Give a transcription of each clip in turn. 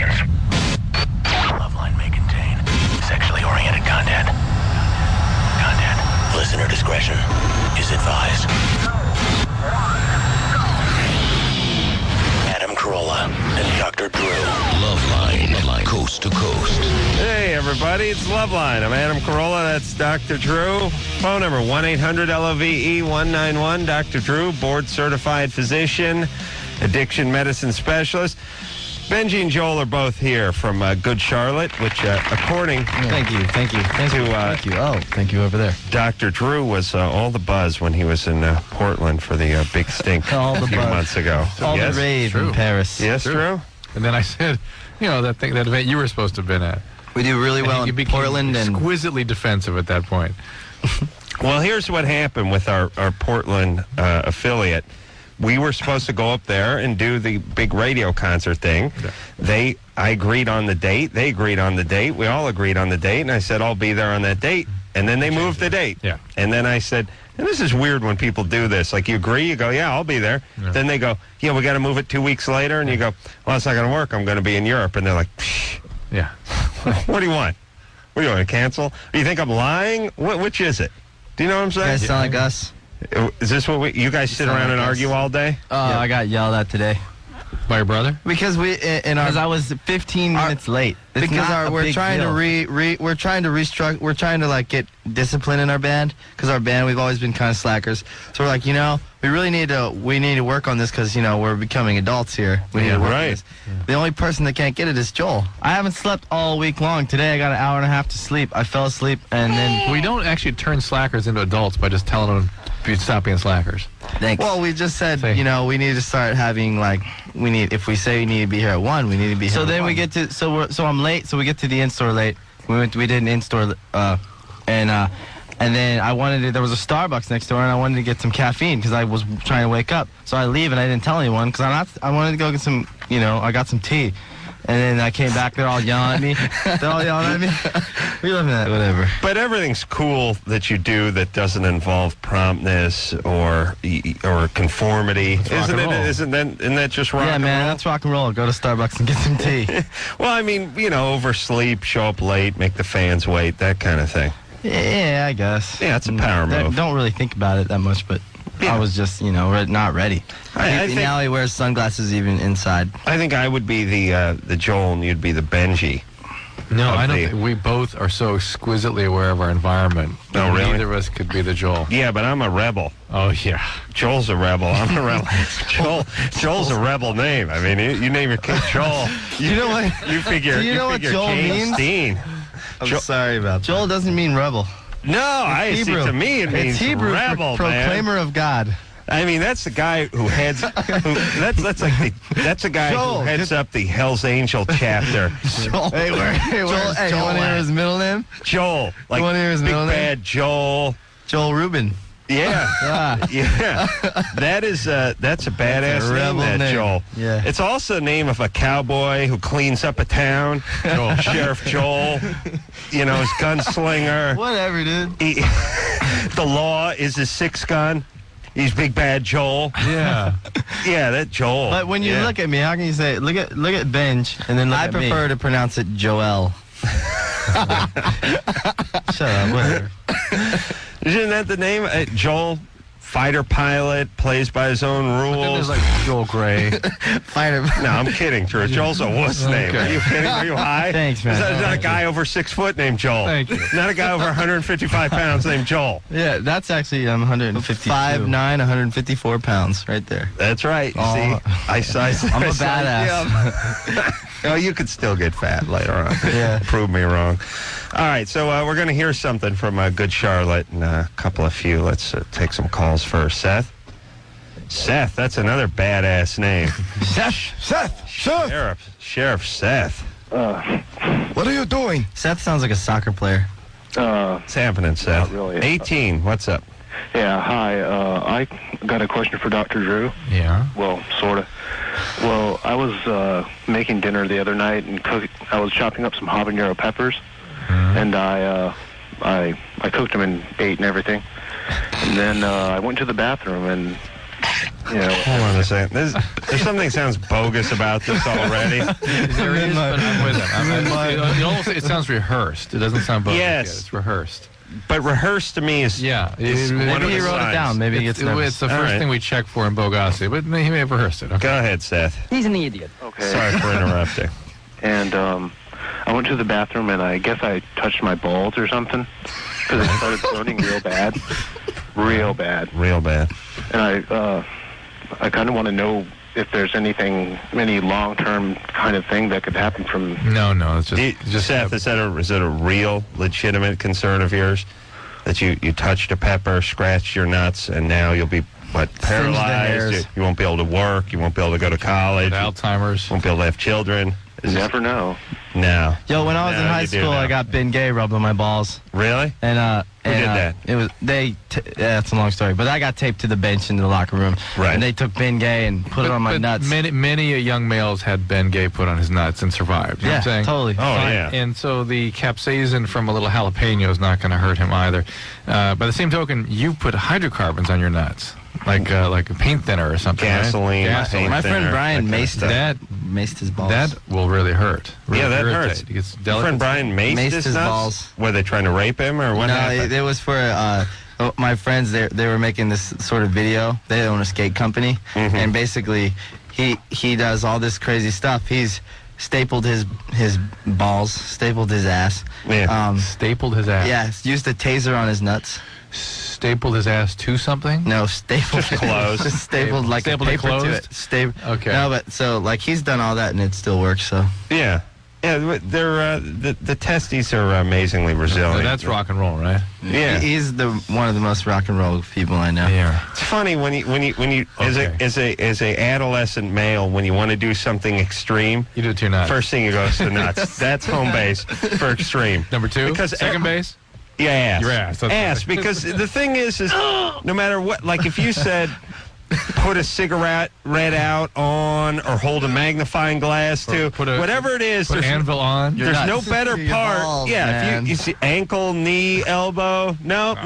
listeners. Loveline may contain sexually oriented content. Listener discretion is advised. Adam Carolla and Dr. Drew. Loveline, coast to coast. Hey, everybody, it's Loveline. I'm Adam Carolla. That's Dr. Drew. Phone number 1-800-LOVE-191. Dr. Drew, board-certified physician, addiction medicine specialist. Benji and Joel are both here from Good Charlotte, which, according Thank you. thank you. Oh, thank you over there. Dr. Drew was all the buzz when he was in Portland for the big stink All the a few buzz. months ago. All Yes? the rave True. in Paris. Yes, Drew? And then I said, that event you were supposed to have been at. We do really well You in became Portland and exquisitely defensive at that point. Well, here's what happened with our Portland affiliate. We were supposed to go up there and do the big radio concert thing. Yeah. I agreed on the date. They agreed on the date. We all agreed on the date. And I said, I'll be there on that date. And then they moved the date. Yeah. And then I said, and this is weird when people do this. Like, you agree, you go, yeah, I'll be there. Yeah. Then they go, yeah, we got to move it 2 weeks later. And you go, well, it's not going to work. I'm going to be in Europe. And they're like, psh, Yeah. what do you want? What do you want to cancel? Do you think I'm lying? Which is it? Do you know what I'm you saying? guys sound like us. Is this what you guys sit sound around and like us. argue all day? I got yelled at today. By your brother? Because I was 15 minutes late. We're trying to get discipline in our band, because our band, we've always been kind of slackers. So we're like, we really need to work on this, because we're becoming adults here. We need to work on right. this. The only person that can't get it is Joel. I haven't slept all week long. Today I got an hour and a half to sleep. I fell asleep and then We don't actually turn slackers into adults by just telling them to stop being slackers. Thanks. Well, we just said, Say. we need to start having, if we say we need to be here at 1, we need to be here So at then 1. we get to so I'm late. So we get to the in-store late. We did an in-store, and then I wanted to. There was a Starbucks next door, and I wanted to get some caffeine because I was trying to wake up. So I leave, and I didn't tell anyone because I wanted to go get some. I got some tea, and then I came back. They're all yelling at me. We live in that. Whatever. But everything's cool that you do that doesn't involve promptness or conformity. rock and roll. Isn't that just rock Yeah, and man, roll? that's rock and roll. Go to Starbucks and get some tea. Well, I mean, oversleep, show up late, make the fans wait, that kind of thing. Yeah, I guess. Yeah, it's a power move. Don't really think about it that much, but Yeah. I was just, not ready. I think Now he wears sunglasses even inside. I think I would be the Joel and you'd be the Benji. No, I don't the- think we both are so exquisitely aware of our environment. Oh, really? Neither of us could be the Joel. Yeah, but I'm a rebel. Oh, yeah. Joel's a rebel. I'm a rebel. Joel's a rebel name. I mean, you name your kid Joel. You know what? You figure. Do you know what figure Joel James means? Dean. I'm sorry about Joel doesn't mean rebel. No, I see. Hebrew. To me, it means It's Hebrew rebel, for man. proclaimer of God. I mean, that's the guy who heads. That's a guy Joel, who heads up the Hell's Angel chapter. Joel. Hey, Joel, you Joel want to hear at? his middle name? Joel, like You wanna hear his big middle name? bad Joel. Joel Rubin. Yeah, Yeah. yeah. That's a badass name, rebel that name. Joel. Yeah. It's also the name of a cowboy who cleans up a town. Joel. Sheriff Joel. His gunslinger. Whatever, dude. The law is his six gun. He's big bad Joel. Yeah. Yeah, that Joel. But when you Yeah. look at me, how can you say, look at Benj, and then look I at me? prefer to pronounce it Joel. Shut up, whatever. Isn't that the name? Joel, fighter pilot, plays by his own Then rules. there's like Joel Gray. Fighter. No, I'm kidding, Drew. Joel's a wuss name. Okay. Are you kidding? Are you high? Thanks, man. There's not a Thank guy over 6 foot named Joel. Thank you. Not a guy over 155 pounds named Joel. Yeah, that's actually 152. 5'9", 154 pounds, right there. That's right. You Oh. see, I I'm a badass. Oh, you could still get fat later on. Yeah. Prove me wrong. All right, so we're going to hear something from Good Charlotte and a couple of few. Let's take some calls first. Seth? Seth, that's another badass name. Seth. Sheriff Seth. What are you doing? Seth sounds like a soccer player. What's happening, Seth? Not really. 18, what's up? Yeah, hi. I got a question for Dr. Drew. Yeah. Well, sort of. Well, I was making dinner the other night and I was chopping up some habanero peppers, and I cooked them and ate and everything. And then I went to the bathroom and you know. Hold on a second. There's something that sounds bogus about this already. There is, but I'm with him. It sounds rehearsed. It doesn't sound bogus. Yes. It's rehearsed. But rehearsed to me is Yeah. is one Maybe of he the wrote it signs. down. Maybe he gets nervous. It's the All first right. thing we check for in Bogasi, but he may have rehearsed it. Okay. Go ahead, Seth. He's an idiot. Okay. Sorry for interrupting. And I went to the bathroom, and I guess I touched my balls or something, because it started floating real bad. Real bad. Real bad. And I kind of want to know if there's any long-term kind of thing that could happen from... No, it's just Seth, is it a real, legitimate concern of yours that you touched a pepper, scratched your nuts, and now you'll be paralyzed? You won't be able to work. You won't be able to go to college. Alzheimer's. You won't be able to have children. You never know. No. Yo, when I was in high you do school, now. I got Ben Gay rubbed on my balls. Really? And Who did that? It was that's a long story, but I got taped to the bench in the locker room. Right. And they took Ben Gay and put it on my nuts. Many young males had Ben Gay put on his nuts and survived. You know Yeah, what I'm saying? totally. Oh, Fine. yeah. And so the capsaicin from a little jalapeno is not going to hurt him either. By the same token, you put hydrocarbons on your nuts, like a paint thinner or something. right? Gasoline, paint My friend thinner, Brian that kind of maced stuff. maced his balls. That will really hurt. Really Yeah, that irritate. hurts. It gets Your delicate. friend Brian maced his nuts? balls. Were they trying to rape him, or what no, happened? it was for my friends. They were making this sort of video. They own a skate company, and basically, he does all this crazy stuff. He's stapled his balls, stapled his ass. Yeah. Stapled his ass. Yeah, used a taser on his nuts. Stapled his ass to something? No, stapled. Just closed. Just stapled like Stapled a it paper to closed? it. Okay. No, but so like he's done all that and it still works. So Yeah. Yeah, they're the testes are amazingly resilient. That's rock and roll, right? Yeah. he's one of the most rock and roll people I know. Yeah. It's funny when you Okay. as a adolescent male, when you want to do something extreme, You do it to your nuts. first thing you go is to nuts. That's home base for extreme. Number two? Because Second base? Yeah, ass. Your ass, that's Ass, right. because the thing is no matter what, like if you said put a cigarette out on or hold a magnifying glass to, whatever it is, Put there's anvil on. there's no nuts. better Your part. balls, yeah, man. if you see ankle, knee, elbow, nope,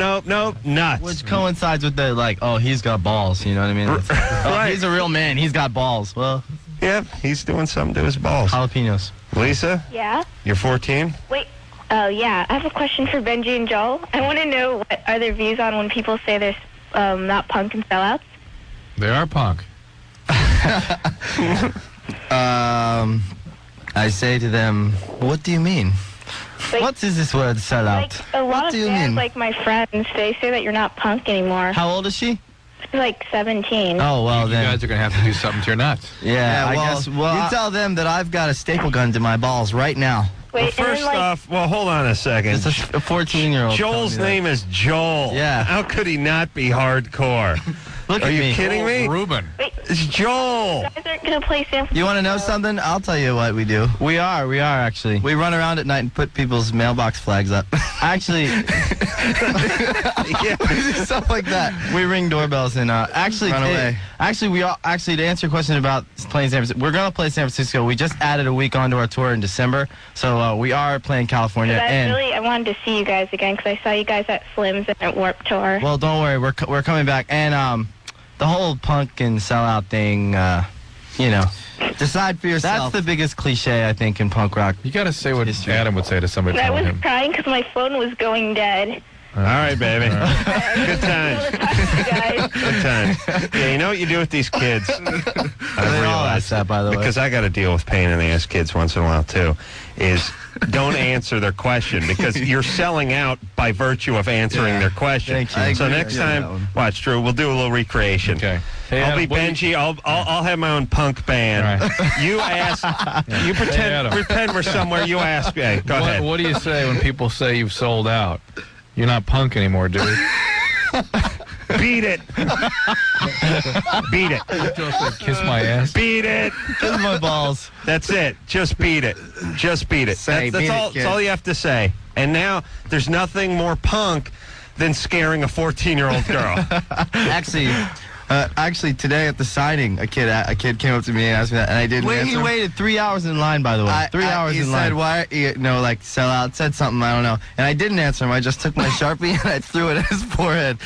nuts. Which coincides with the like, oh, he's got balls. You know what I mean? It's like, oh, Right. he's a real man. He's got balls. Well, Yeah, he's doing something to his balls. jalapenos. Lisa, Yeah? you're 14? Wait. Oh, yeah. I have a question for Benji and Joel. I want to know what are their views on when people say they're not punk and sellouts? They are punk. I say to them, what do you mean? Like- What is this word sellout? Like, a lot What of do you bands, mean? like my friends, they say that you're not punk anymore. How old is she? Like 17. Oh, well You then. guys are going to have to do something to your nuts. Yeah, I well, guess. Well, you tell them that I've got a staple gun to my balls right now. Well, Wait, and first then, like, off, hold on a second. It's a 14-year-old. Joel's name is Joel. Yeah. How could he not be hardcore? Look Are at you me. kidding me? Ruben. It's Joel. you guys aren't going to play San Francisco. You want to know something? I'll tell you what we do. We are actually. We run around at night and put people's mailbox flags up. Actually, Stuff like that. we ring doorbells and actually, Run away. Actually, to answer your question about playing San Francisco, we're gonna play San Francisco. We just added a week onto our tour in December, so we are playing California. I wanted to see you guys again because I saw you guys at Slim's and at Warped Tour. Well, don't worry, we're coming back, and the whole punk and sellout thing, you know, Decide for yourself. that's the biggest cliche I think in punk rock. You got to say what History. Adam would say to somebody I telling was him. crying because my phone was going dead. All right, baby. Good times. You guys. Good times. Yeah, you know what you do with these kids? I They all ask that, by the way. because I got to deal with pain in the ass kids once in a while too. Is don't answer their question because you're selling out by virtue of answering their question. Thank you. I So agree next with you on that time, one. watch, Drew. We'll do a little recreation. Okay. Hey, I'll Adam, be what do you- Benji. I'll have my own punk band. All right. You ask. You Adam. pretend we're somewhere. You ask. Hey, go ahead. What do you say when people say you've sold out? You're not punk anymore, dude. Beat it. Beat it. Joe said, kiss my ass. Beat it. Kiss my balls. That's it. Just beat it. Just beat it. Say, That's beat all. it, That's kid. all you have to say. And now there's nothing more punk than scaring a 14-year-old girl. Actually, Actually, today at the signing, a kid came up to me and asked me that, and I didn't answer. He waited 3 hours in line, by the way. 3 hours in line. He said, why, like, sell out, said something, I don't know. And I didn't answer him. I just took my Sharpie and I threw it at his forehead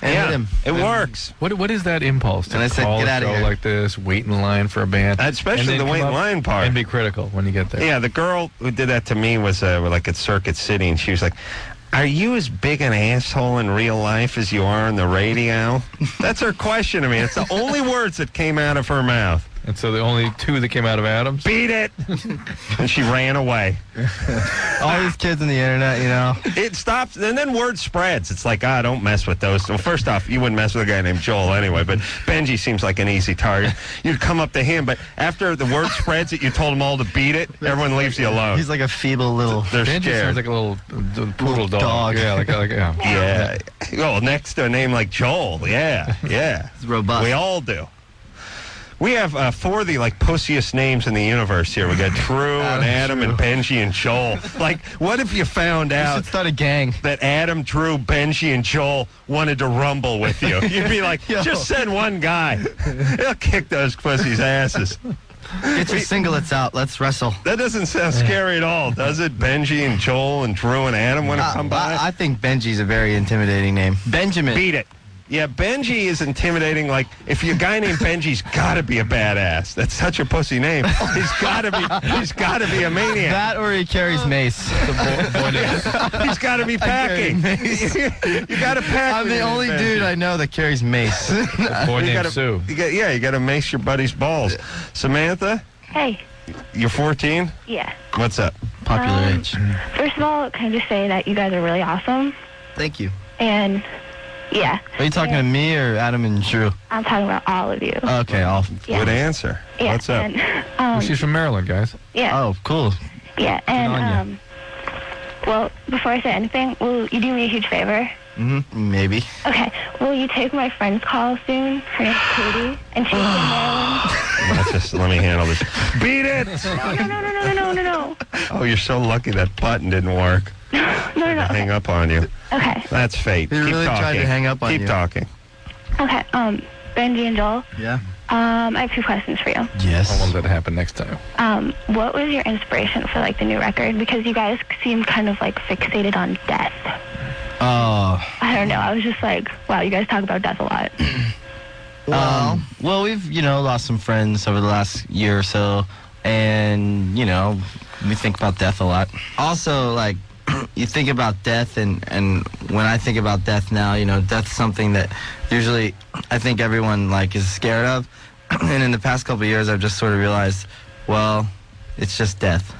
and hit him. It works. What is that impulse to And I said, call "Get a outta show here." like this, wait in line for a band, Especially and then the wait come in up line part. and be critical when you get there? Yeah, the girl who did that to me was like at Circuit City, and she was like, "Are you as big an asshole in real life as you are on the radio?" That's her question to me. It's the only words that came out of her mouth. And so the only two that came out of Adams? Beat it! And she ran away. All these kids on the internet, It stops, and then word spreads. It's like, don't mess with those. Well, first off, you wouldn't mess with a guy named Joel anyway, but Benji seems like an easy target. You'd come up to him, but after the word spreads that you told them all to beat it, everyone leaves you alone. He's like a feeble little... They're Benji scared. sounds like a little poodle dog. Yeah, yeah. Yeah. Well, next to a name like Joel. Yeah. It's robust. We all do. We have 4 of the pussiest names in the universe here. We got Drew and Adam and Benji and Joel. Like, what if you found We out should start a gang. that Adam, Drew, Benji, and Joel wanted to rumble with you? You'd be like, just send one guy. He'll kick those pussies' asses. Get your singlets out. Let's wrestle. That doesn't sound scary at all, does it? Benji and Joel and Drew and Adam want to come by? I think Benji's a very intimidating name. Benjamin. Beat it. Yeah, Benji is intimidating. Like, if your guy named Benji's got to be a badass. That's such a pussy name. He's got to be a maniac. That or he carries mace. He's got to be packing. You got to pack. I'm with the your only Benji. dude I know that carries mace. Boy You named gotta- Sue. you got to mace your buddy's balls. Samantha, Hey. you're 14? Yeah. What's up? Popular age. First of all, can I just say that you guys are really awesome? Thank you. And, yeah. Are you talking to me or Adam and Drew? I'm talking about all of you. Okay, I'll... Yeah. Good answer. Yeah, What's up? And, She's from Maryland, guys. yeah. Oh, cool. Yeah, on and, well, before I say anything, will you do me a huge favor? Maybe. Okay, will you take my friend's call soon? Her name's Katie, and she's from Maryland. Let me handle this. Beat it! No. Oh, you're so lucky that button didn't work. No. Hang up on you. Okay, That's fate. He Keep really talking. tried to hang up on Keep you. talking. okay, Benji and Joel, Yeah. I have 2 questions for you. Yes. I want that to happen next time. What was your inspiration for, the new record? Because you guys seem kind of, fixated on death. Oh. I don't know, I was just like, wow, you guys talk about death a lot. Well, we've, lost some friends over the last year or so, and, we think about death a lot. Also, you think about death, and when I think about death now, death's something that usually I think everyone, is scared of. And in the past couple of years, I've just sort of realized, well, it's just death.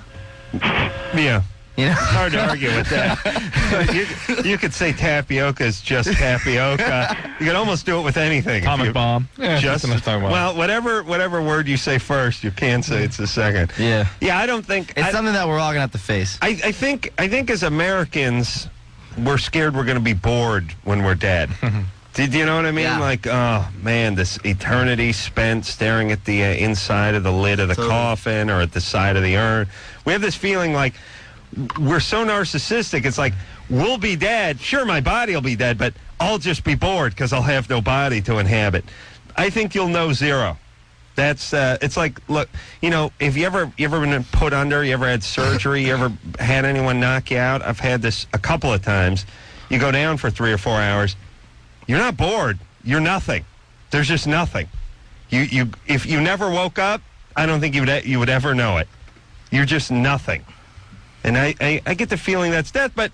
Yeah. It's Hard to argue with that. you could say tapioca is just tapioca. You could almost do it with anything. Atomic bomb. Yeah, Just that's enough time. well, whatever word you say first, you can't say it's the second. Yeah. Yeah, I don't think It's something that we're all going to have to face. I think as Americans, we're scared we're going to be bored when we're dead. Do you know what I mean? Yeah. Oh man, this eternity spent staring at the inside of the lid of the coffin or at the side of the urn. We have this feeling like we're so narcissistic. It's like, we'll be dead. Sure, my body will be dead, but I'll just be bored because I'll have no body to inhabit. I think you'll know zero. That's it's like, look, if you ever been put under, you ever had surgery, you ever had anyone knock you out? I've had this a couple of times. You go down for 3 or 4 hours. You're not bored. You're nothing. There's just nothing. If you never woke up, I don't think you would ever know it. You're just nothing. And I get the feeling that's death, but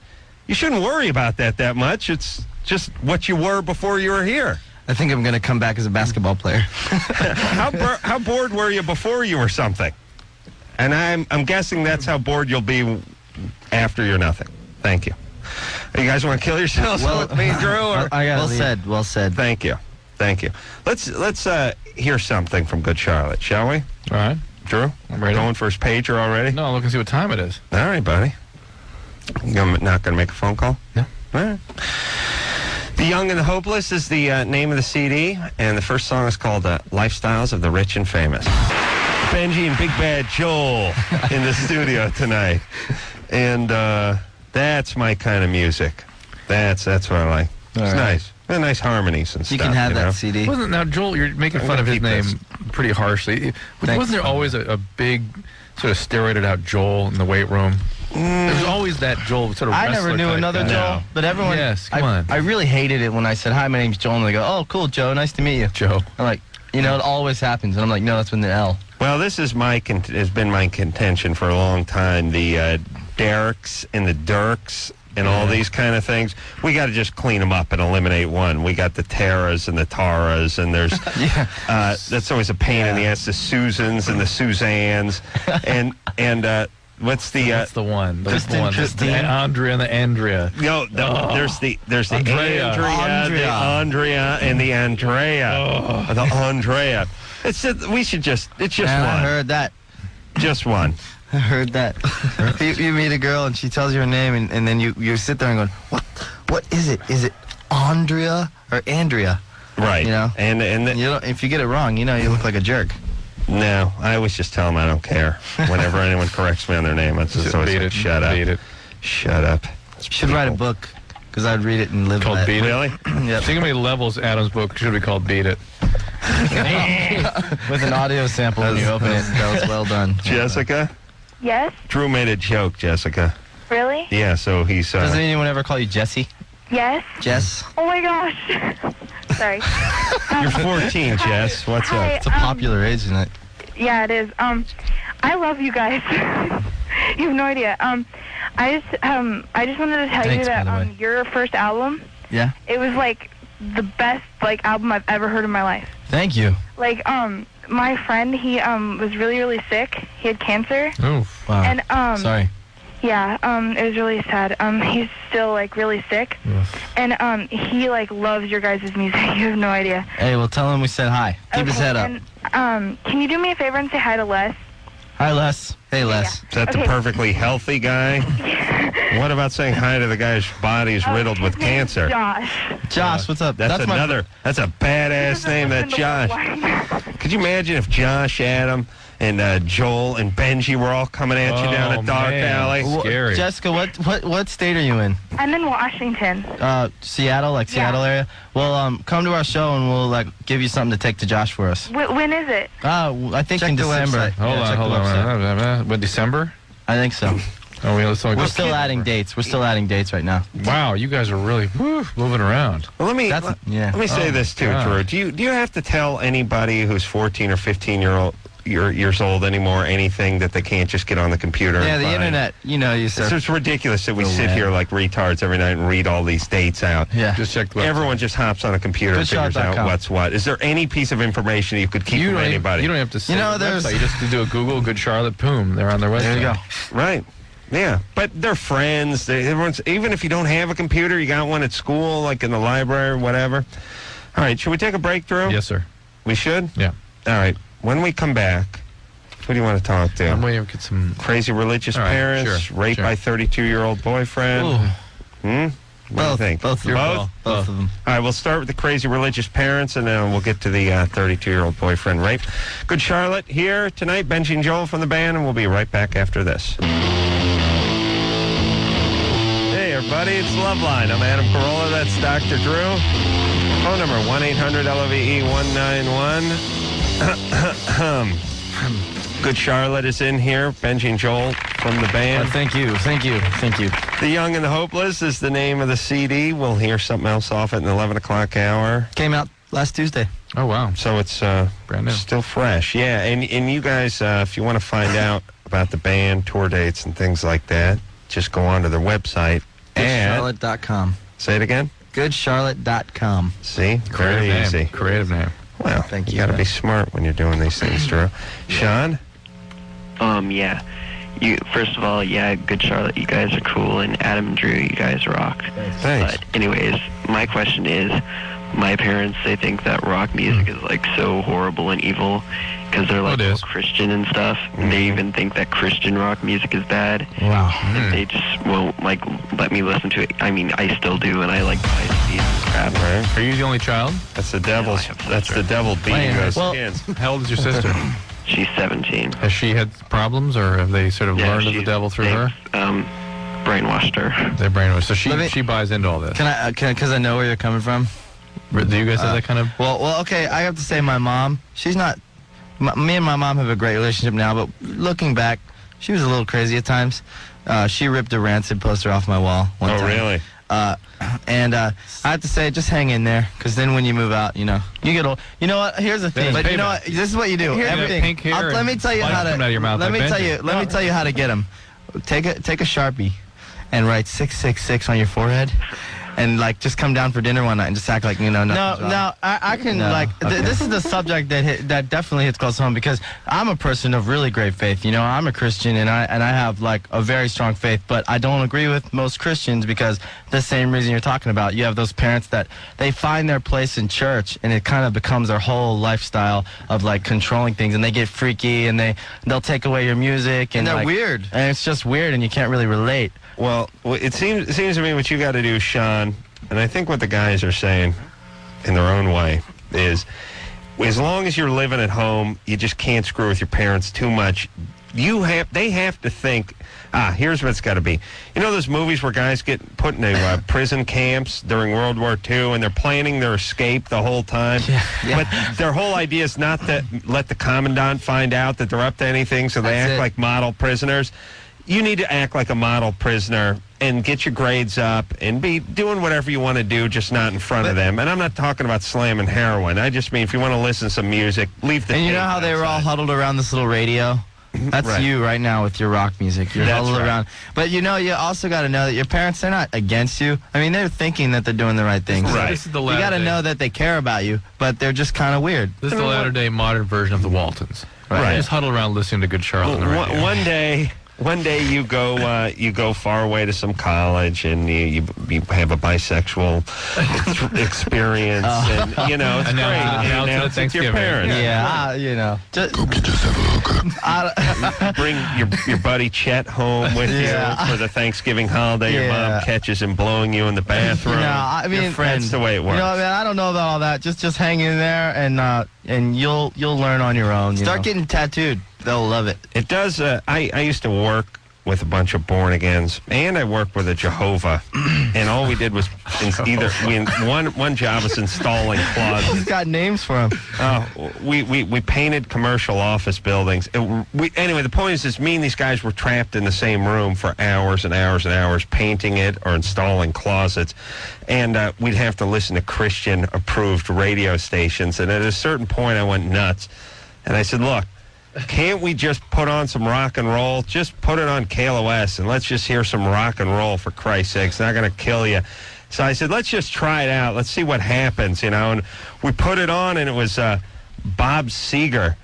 you shouldn't worry about that much. It's just what you were before you were here. I think I'm going to come back as a basketball player. How bored were you before you were something? And I'm guessing that's how bored you'll be after you're nothing. Thank you. You guys want to kill yourselves with me, Drew? Or? Well said. Thank you. Let's hear something from Good Charlotte, shall we? All right. Drew, I'm ready. Going for his pager already? No, look and see what time it is. All right, buddy. You're not going to make a phone call? No. All right. The Young and the Hopeless is the name of the CD, and the first song is called Lifestyles of the Rich and Famous. Benji and Big Bad Joel in the studio tonight. And that's my kind of music. That's what I like. It's right. nice. Nice harmonies and stuff. You can have know? that CD. Now, Joel, you're making fun gonna of his keep name this. pretty harshly. Thanks. Wasn't there always a big sort of steroided out Joel in the weight room? There was always that Joel sort of I wrestler never knew type another guy. Joel, but everyone. Yes, come on. I really hated it when I said, "Hi, my name's Joel," and they go, "Oh, cool, Joe. Nice to meet you." Joe. I'm like, it always happens, and I'm like, no, that's with the L. Well, this is has been my contention for a long time. The Dereks and the Dirks and all these kind of things. We got to just clean them up and eliminate one. We got the Taras and the Taras, and there's that's always a pain in the ass. The Susans and the Suzannes, and what's the That's the one. That's the one. Christine. The Andrea and the Andrea. there's the Andrea. Andrea, the Andrea, and the Andrea. The Andrea. It's just it's just Man, I one. heard that. Just one. I heard that. you meet a girl and she tells you her name, and then you sit there and go, what is it? Is it Andrea or Andrea? Right. You know? And If you get it wrong, you look like a jerk. no, I always just tell them I don't care. Whenever anyone corrects me on their name, it's just always Beat like, it. shut up. Beat it. Shut up. You should write a book, because I'd read it and live Called by it. Beat It. Really? Yep. Think how many levels Adam's book should be called Beat It. With an audio sample when you open it. That was well done. Jessica? Yes? Drew made a joke, Jessica. Really? Yeah, so he's... Does anyone ever call you Jessie? Yes? Jess? Oh my gosh. Sorry. You're 14, Jess. What's Hi, up? It's a popular age, isn't it? Yeah, it is. I love you guys. You have no idea. I just wanted to tell you Thanks, by that the way. your first album, Yeah. it was like the best album I've ever heard in my life. Thank you. My friend, he was really, really sick. He had cancer. Oof. Wow. And Sorry. yeah, it was really sad. He's still really sick. And he loves your guys' music. You have no idea. Hey, well, tell him we said hi. Keep his Okay, head up. And, can you do me a favor and say hi to Les? Hi, Les. Hey, Les. Is that the Okay. perfectly healthy guy? What about saying hi to the guy whose body's riddled with His name's cancer? Josh. Josh, what's up? That's a badass name, that Listen to Josh. Loveline. Could you imagine if Josh, Adam, and Joel and Benji were all coming at you down a dark man. alley? Scary. Jessica, what state are you in? I'm in Washington. Seattle, Seattle area? Well, come to our show and we'll give you something to take to Josh for us. When is it? I think Check in the December. website. Hold Yeah, check on. the website. What, December? I think so. Oh, let's only We're go still adding dates. We're still adding dates right now. Wow, you guys are really moving around. Well, let me Yeah. say this too, God. Drew. Do you have to tell anybody who's 14 or 15 years old anymore anything that they can't just get on the computer? Yeah, and the find? internet. You surf. It's ridiculous that we The sit web. here like retards every night and read all these dates out. Yeah. Just check the website. Everyone just hops on a computer and figures out Goodshot.com. what's what. Is there any piece of information you could keep from anybody? You don't have to say the there's- website. You just do a Google, Good Charlotte, boom, they're on their website. There you go. Right. Yeah, but they're friends. Everyone's, even if you don't have a computer, you got one at school, like in the library or whatever. All right, should we take a break, Drew? Yes, sir. We should? Yeah. All right. When we come back, who do you want to talk to? I'm waiting to get some... Crazy religious All right, parents, sure, raped sure. by 32-year-old boyfriend. What do you think? Both of Your them. call. Both of them. All right, we'll start with the crazy religious parents, and then we'll get to the 32-year-old boyfriend rape. Good Charlotte here tonight, Benji and Joel from the band, and we'll be right back after this. Hey, everybody, it's Loveline. I'm Adam Carolla. That's Dr. Drew. Phone number 1-800-LOVE-191. Good Charlotte is in here. Benji and Joel from the band. Thank you. The Young and the Hopeless is the name of the CD. We'll hear something else off at an 11 o'clock hour. Came out last Tuesday. Oh, wow. So it's Brand new. still fresh. Yeah, and you guys, if you want to find out about the band, tour dates, and things like that, just go onto their website. And GoodCharlotte.com. say it again. GoodCharlotte.com. See? Very Creative name. easy. Creative name. Well, Thank you you, got to man. be smart when you're doing these things, Drew. Sean? Yeah. First of all, yeah, Good Charlotte, you guys are cool, and Adam and Drew, you guys rock. Thanks. But anyways, my question is, my parents, they think that rock music is so horrible and evil because they're it all is. Christian and stuff. And they even think that Christian rock music is bad. Wow. And they just won't let me listen to it. I mean, I still do, and I buy CDs and crap. Right. Are you the only child? That's the devil's. I have a That's the sister. devil beating us Well- kids. How old is your sister? She's 17. Has she had problems, or have they sort of learned of the she's- devil through her? Brainwashed her. Their brainwash. So Let me- she buys into all this. Can I, because I know where you're coming from. Do you guys have that kind of? Well, okay. I have to say, my mom. She's not. Me and my mom have a great relationship now, but looking back, she was a little crazy at times. She ripped a Rancid poster off my wall one time. Oh, really? And I have to say, just hang in there, because then when you move out, you get old. You know what? Here's the thing. But you know what? This is what you do. Everything. Pink hair Let me tell you how to. Let me tell you how to get them. Take a Sharpie, and write 666 on your forehead. And just come down for dinner one night and just act like nothing's wrong. No, I can this is the subject that definitely hits close home, because I'm a person of really great faith. I'm a Christian, and I have a very strong faith, but I don't agree with most Christians because the same reason you're talking about. You have those parents that they find their place in church, and it kind of becomes their whole lifestyle of controlling things, and they get freaky, and they'll take away your music, and they're weird, and it's just weird, and you can't really relate. Well, it seems to me what you got to do, Sean, and I think what the guys are saying in their own way is, as long as you're living at home, you just can't screw with your parents too much. They have to think, here's what it's got to be. You know those movies where guys get put in prison camps during World War II, and they're planning their escape the whole time? Yeah. But their whole idea is not to let the commandant find out that they're up to anything, so they act like model prisoners. You need to act like a model prisoner and get your grades up and be doing whatever you want to do, just not in front of them. And I'm not talking about slamming heroin. I just mean if you want to listen to some music, leave the. And you know how they were all huddled around this little radio? That's right. You right now with your rock music. You're huddled around. But you also got to know that your parents, they're not against you. I mean, they're thinking that they're doing the right thing. Right. This is the you got to know that they care about you, but they're just kind of weird. This is the latter-day modern version of the Waltons. Right. Just huddle around listening to Good Charlotte on the radio. One day you go far away to some college, and you have a bisexual experience, and it's great. Announce it to your parents. Yeah, Just go get yourself a hookup. Bring your buddy Chet home with you for the Thanksgiving holiday. Your mom catches him blowing you in the bathroom. No, I mean, that's the way it works. Man, I don't know about all that. Just hang in there, and you'll learn on your own. Start getting tattooed. They'll love it. It does. I used to work with a bunch of born-agains, and I worked with a Jehovah, and all we did was one job was installing closets. He's got names for them. We painted commercial office buildings. Anyway, the point is me and these guys were trapped in the same room for hours and hours and hours painting it or installing closets, and we'd have to listen to Christian-approved radio stations, and at a certain point I went nuts, and I said, look, can't we just put on some rock and roll? Just put it on KLOS and let's just hear some rock and roll, for Christ's sake. It's not going to kill you. So I said, let's just try it out. Let's see what happens, And we put it on, and it was Bob Seger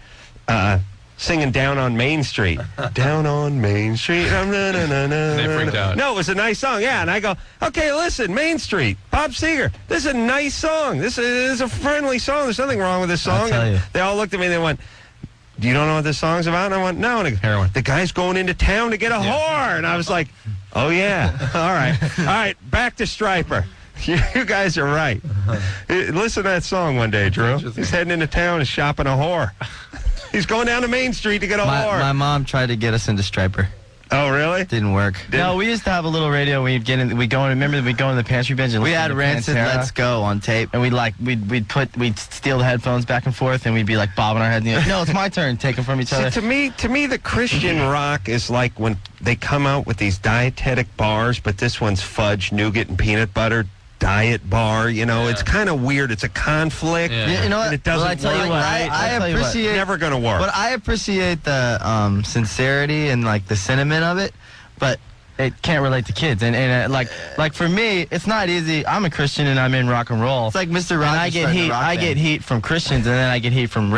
singing Down on Main Street. Down on Main Street. They freaked out. No, it was a nice song, yeah. And I go, okay, listen, Main Street, Bob Seger. This is a nice song. This is a friendly song. There's nothing wrong with this song. I'll tell you. They all looked at me and they went, you don't know what this song's about? And I went, no. And Heroin. The guy's going into town to get a whore. And I was like, oh, yeah. All right, back to Stryper. You guys are right. Listen to that song one day, Drew. He's heading into town and shopping a whore. He's going down to Main Street to get a whore. My mom tried to get us into Stryper. Oh, really? Didn't work. No, we used to have a little radio. We'd go in the pantry bench and we had Rancid Let's Go on tape, and we'd steal the headphones back and forth, and we'd be bobbing our heads. And no, it's my turn. Take them from each other. To me, the Christian rock is like when they come out with these dietetic bars, but this one's fudge, nougat, and peanut butter diet bar. It's kind of weird. It's a conflict. Yeah. You know what? And it doesn't I tell work. You what, right? I appreciate. It's never going to work. But I appreciate the sincerity and the sentiment of it, but it can't relate to kids. And for me, it's not easy. I'm a Christian and I'm in rock and roll. It's like Mr. Rogers. I get heat from Christians, and then I get heat from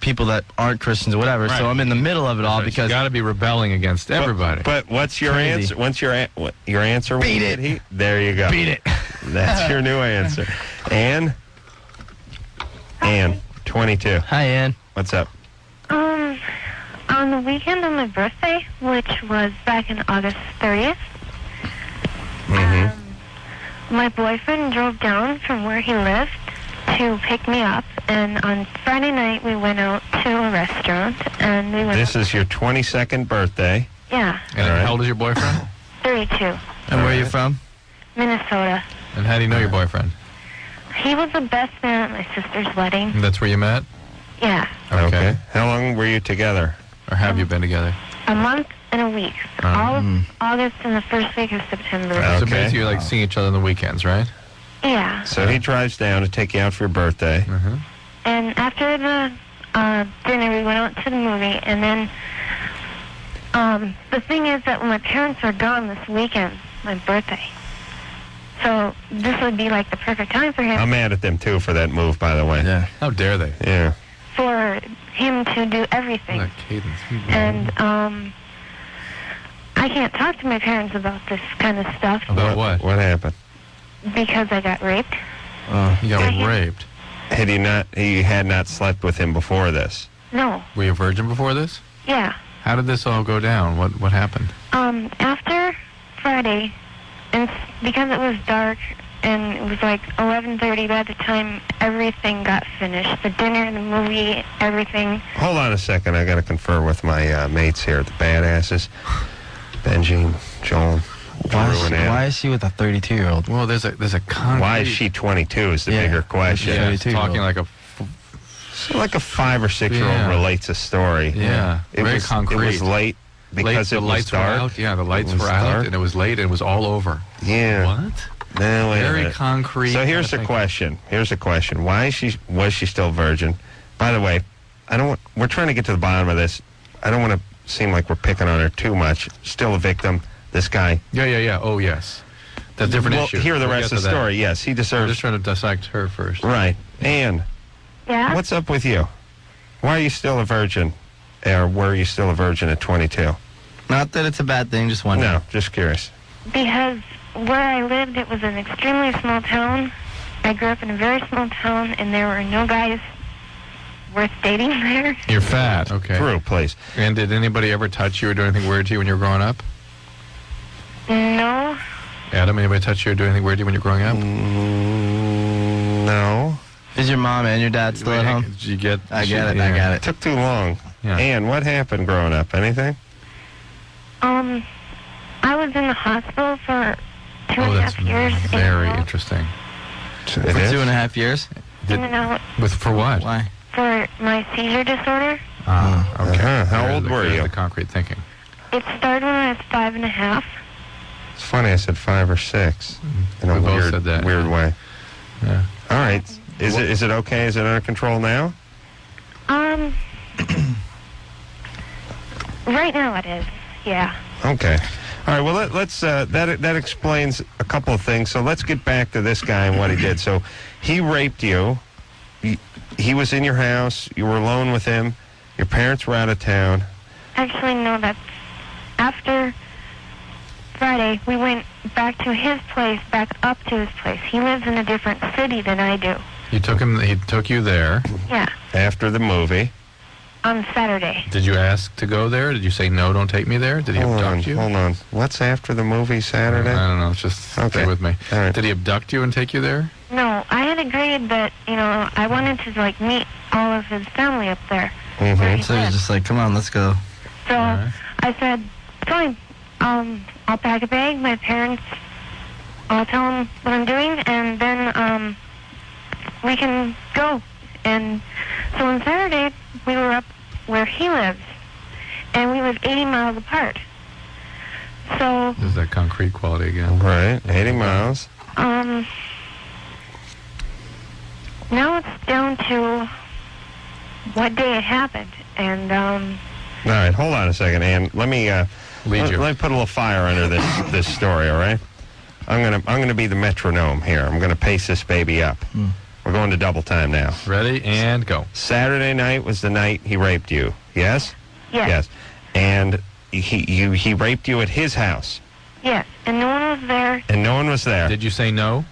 people that aren't Christians or whatever. Right. So I'm in the middle of it all because you got to be rebelling against everybody. But what's your answer? What's your answer? Beat it. Heat? There you go. Beat it. That's your new answer. Ann, 22. Hi, Ann. What's up? On the weekend of my birthday, which was back in August 30th, my boyfriend drove down from where he lived to pick me up, and on Friday night we went out to a restaurant, and we went. This is your 22nd birthday. Yeah. And how old is your boyfriend? 32. And where are you from? Minnesota. And how do you know your boyfriend? He was the best man at my sister's wedding. That's where you met? Yeah. Okay. How long were you together? Or have you been together? A month and a week. All of August and the first week of September. So basically you're like seeing each other on the weekends, right? Yeah. So he drives down to take you out for your birthday. And after the dinner, we went out to the movie, and then the thing is that my parents are gone this weekend, my birthday. So this would be like the perfect time for him. I'm mad at them, too, for that move, by the way. Yeah. How dare they? Yeah. For him to do everything. That cadence. And I can't talk to my parents about this kind of stuff. About what? What happened? Because I got raped. You got raped. He had not slept with him before this? No. Were you a virgin before this? Yeah. How did this all go down? What happened? After Friday, and because it was dark, and it was like 11:30 by the time everything got finished. The dinner, the movie, everything. Hold on a second. I got to confer with my mates here, the badasses. Benji, Joel, Why is she with a 32-year-old? Well, there's a concrete... Why is she 22 is the bigger question. Yeah, it's talking like a... So like a 5 or 6 year old relates a story. Yeah, very concrete. It was late because the it was lights dark. were out. Yeah, the lights were out, dark. and it was late, and it was all over. Yeah. What? No, wait a Very minute. concrete. So here's the question. Why was she still virgin? By the way, we're trying to get to the bottom of this. I don't want to seem like we're picking on her too much. Still a victim. This guy. Yeah. Oh, yes. That's a different issue. Hear the We'll rest get of the to that. story. Yes, he I'm deserves. just trying to dissect her first. Right. Ann, Yeah? what's up with you? Why are you still a virgin? Or were you still a virgin at 22? Not that it's a bad thing, just wondering. No, just curious. Because where I lived, it was an extremely small town. I grew up in a very small town, and there were no guys worth dating there. You're fat. Okay. Drew, please. And did anybody ever touch you or do anything weird to you when you were growing up? No. Adam, anybody touch you or do anything weird to you when you were growing up? No. Is your mom and your dad still at home? Did you get... I get it. It took too long. Yeah. Ann, what happened growing up? Anything? I was in the hospital for 2.5 years. Very in and out. It interesting. For is? 2.5 years? In and out For what? Why? for my seizure disorder. Okay. How old were you? The concrete thinking. It started when I was 5.5. It's funny. I said 5 or 6 in a We both weird, said that. weird way. Yeah. All right. Is it okay? Is it under control now? Right now it is. Yeah. Okay. All right. Well, let's. That explains a couple of things. So let's get back to this guy and what he did. So he raped you. He was in your house. You were alone with him. Your parents were out of town. Actually, no, that's after Friday. We went back to his place, back up to his place. He lives in a different city than I do. You took him. He took you there. Yeah, After the movie. on Saturday. Did you ask to go there? Did you say no? Don't take me there. Did he abduct you? Hold on. What's after the movie Saturday? I don't know. Just Okay. stay with me. All right. Did he abduct you and take you there? No, I had agreed that, I wanted to, meet all of his family up there. Mm-hmm. where he So you're lived. just like, come on, let's go. So Alright. I said, fine, I'll pack a bag. My parents, I'll tell them what I'm doing, and then we can go. And so on Saturday, we were up where he lives, and we live 80 miles apart. So, There's that concrete quality again. Right. 80 miles. now it's down to what day it happened, and All right. Hold on a second, Ann. Let me Lead you. let me put a little fire under this story. All right. I'm gonna be the metronome here. I'm gonna pace this baby up. We're going to double time now. Ready and go. Saturday night was the night he raped you. Yes. yes, Yes. And he raped you at his house, yes, and no one was there. and no one was there. Did you say no?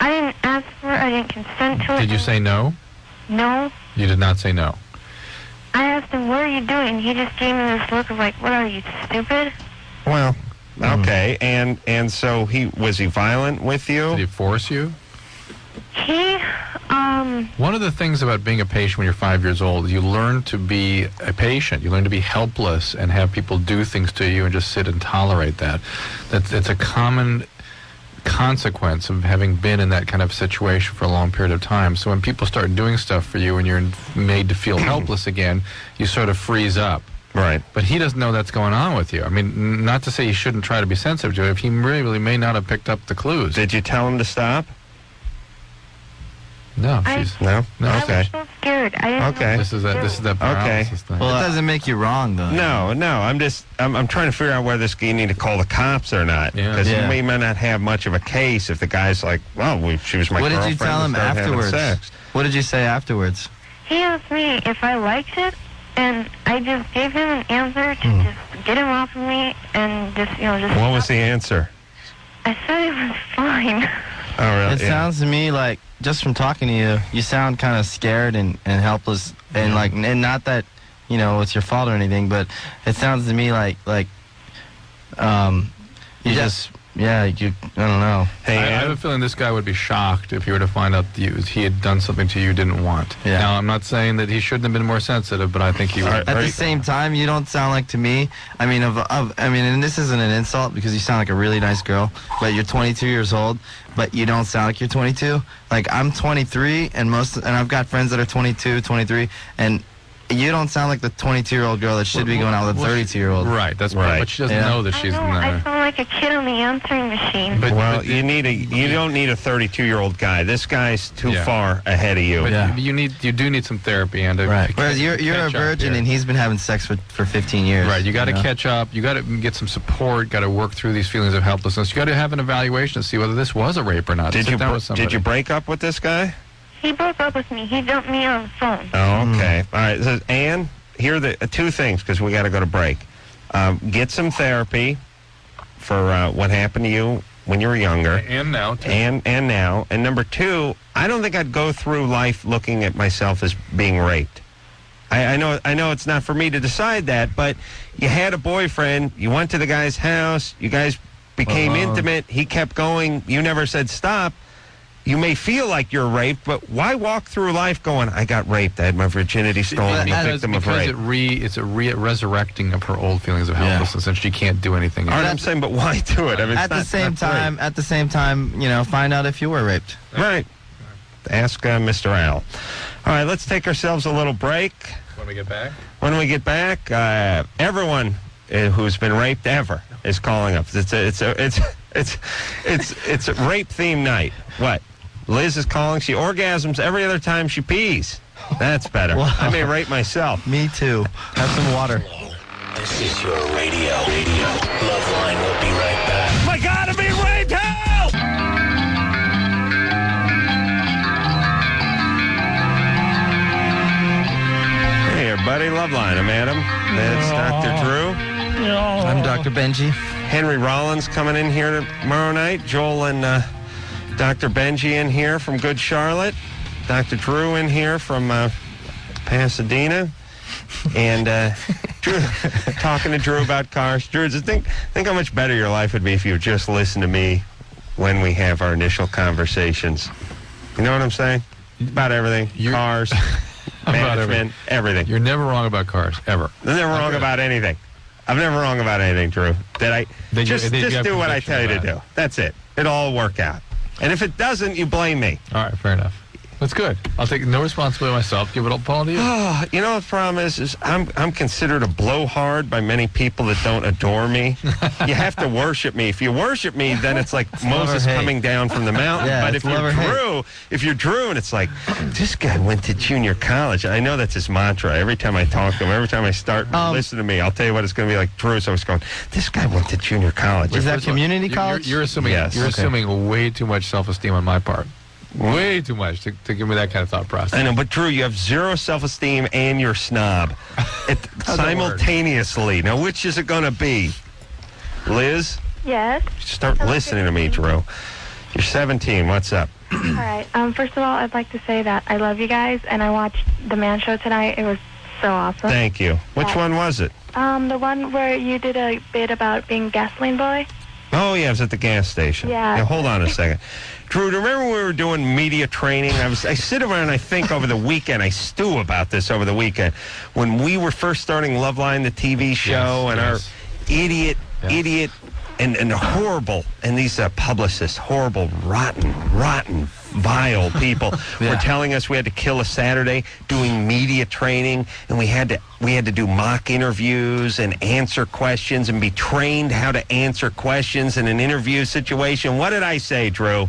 I didn't ask for it. I didn't consent to it. Did you say no? No. You did not say no. I asked him, what are you doing? He just gave me this look of like, what are you, stupid? Well, okay. And so he violent with Did you? he force you? He, One of the things about being a patient when you're 5 years old, you learn to be a patient. You learn to be helpless and have people do things to you and just sit and tolerate that. It's a common consequence of having been in that kind of situation for a long period of time. So when people start doing stuff for you and you're made to feel helpless again, you sort of freeze up. Right. But he doesn't know that's going on with you. I mean, not to say you shouldn't try to be sensitive to it. If he really may not have picked up the clues. Did you tell him to stop? No. No? No. Okay. I was so scared. I didn't Okay. know This is that paralysis thing. Well, it doesn't make you wrong, though. No. I'm trying to figure out whether you need to call the cops or not. Yeah. Because Yeah. you may not have much of a case if the guy's like, well, she was my What girlfriend. did you tell him we started having afterwards? sex. What did you say afterwards? He asked me if I liked it, and I just gave him an answer to just get him off of me and just. What was the answer? I said it was fine. Oh, really? It sounds to me like, just from talking to you, you sound kind of scared and helpless, and like, and not that, it's your fault or anything, but it sounds to me like, you just, I don't know. Hey, I have a feeling this guy would be shocked if he were to find out that he had done something to you didn't want. Yeah. Now, I'm not saying that he shouldn't have been more sensitive, but I think he would. At the same time, you don't sound like to me. I mean, and this isn't an insult because you sound like a really nice girl, but you're 22 years old, but you don't sound like you're 22. Like, I'm 23, and I've got friends that are 22, 23, and you don't sound like the 22-year-old girl that should be going out with a 32-year-old. Right, that's right. But she doesn't Yeah. know that I she's know, in I there. sound like a kid on the answering machine. But- Well, you don't need a 32-year-old guy. This guy's too Yeah. far ahead of you. But Yeah. you do need some therapy and Right. Whereas you're a catch up virgin, here. and he's been having sex for 15 years. Right, you got to catch up. You got to get some support. Got to work through these feelings of helplessness. You got to have an evaluation to see whether this was a rape or not. Did Sit you down with somebody. did you break up with this guy? He broke up with me. He dumped me on the phone. Oh, okay. All right. So, Ann, here are the two things because we got to go to break. Get some therapy for what happened to you when you were younger. And now, too. And now. And number two, I don't think I'd go through life looking at myself as being raped. I know it's not for me to decide that, but you had a boyfriend, you went to the guy's house, you guys became intimate, he kept going, you never said stop. You may feel like you're raped, but why walk through life going, I got raped, I had my virginity stolen, I'm a victim of rape? It's a resurrecting of her old feelings of helplessness, and she can't do anything. All right, I'm saying, but why do it? I mean, At the same time, find out if you were raped. Right. Ask Mr. Al. All right, let's take ourselves a little break. When we get back? When we get back, everyone who's been raped ever is calling up. It's a rape theme night. What? Liz is calling. She orgasms every other time she pees. That's better. Wow. I may rape myself. Me too. Have some water. This is your radio. Loveline will be right back. I gotta be raped. Help! Hey, everybody. Loveline. I'm Adam. That's Dr. Drew. I'm Dr. Benji. Henry Rollins coming in here tomorrow night. Joel and Dr. Benji in here from Good Charlotte. Dr. Drew in here from Pasadena. And Drew, talking to Drew about cars. Drew, just think how much better your life would be if you just listened to me when we have our initial conversations. You know what I'm saying? About everything. Cars, management, everything. You're never wrong about cars, ever. I'm never wrong about anything. I'm never wrong about anything, Drew. Just do what I tell you to do. That's it. It'll all work out. And if it doesn't, you blame me. All right, fair enough. That's good. I'll take no responsibility myself. Give it all to you. You know what the problem is I'm considered a blowhard by many people that don't adore me. You have to worship me. If you worship me, then it's like Moses coming down from the mountain. Yeah, but it's if you're Drew, and it's like, this guy went to junior college. I know that's his mantra. Every time I talk to him, every time I start listen to me, I'll tell you what it's going to be like. Drew's always going, this guy went to junior college. Is that community college? You're assuming. Yes. You're Okay. assuming way too much self-esteem on my part. Way too much to give me that kind of thought process. I know, but Drew, you have zero self-esteem and you're a snob simultaneously. Now, which is it going to be? Liz? Yes. Start listening to me, Drew. You're 17. What's up? All right. First of all, I'd like to say that I love you guys, and I watched the Man Show tonight. It was so awesome. Thank you. Which one was it? The one where you did a bit about being gasoline boy. Oh, yeah, it was at the gas station. Yeah. Now, hold on a second. Drew, do you remember when we were doing media training? I sit around and I think over the weekend, I stew about this over the weekend. When we were first starting Loveline, the TV show, our idiot and horrible, and these publicists, horrible, rotten, vile people were telling us we had to kill a Saturday doing media training, and we had to do mock interviews and answer questions and be trained how to answer questions in an interview situation. What did I say, Drew?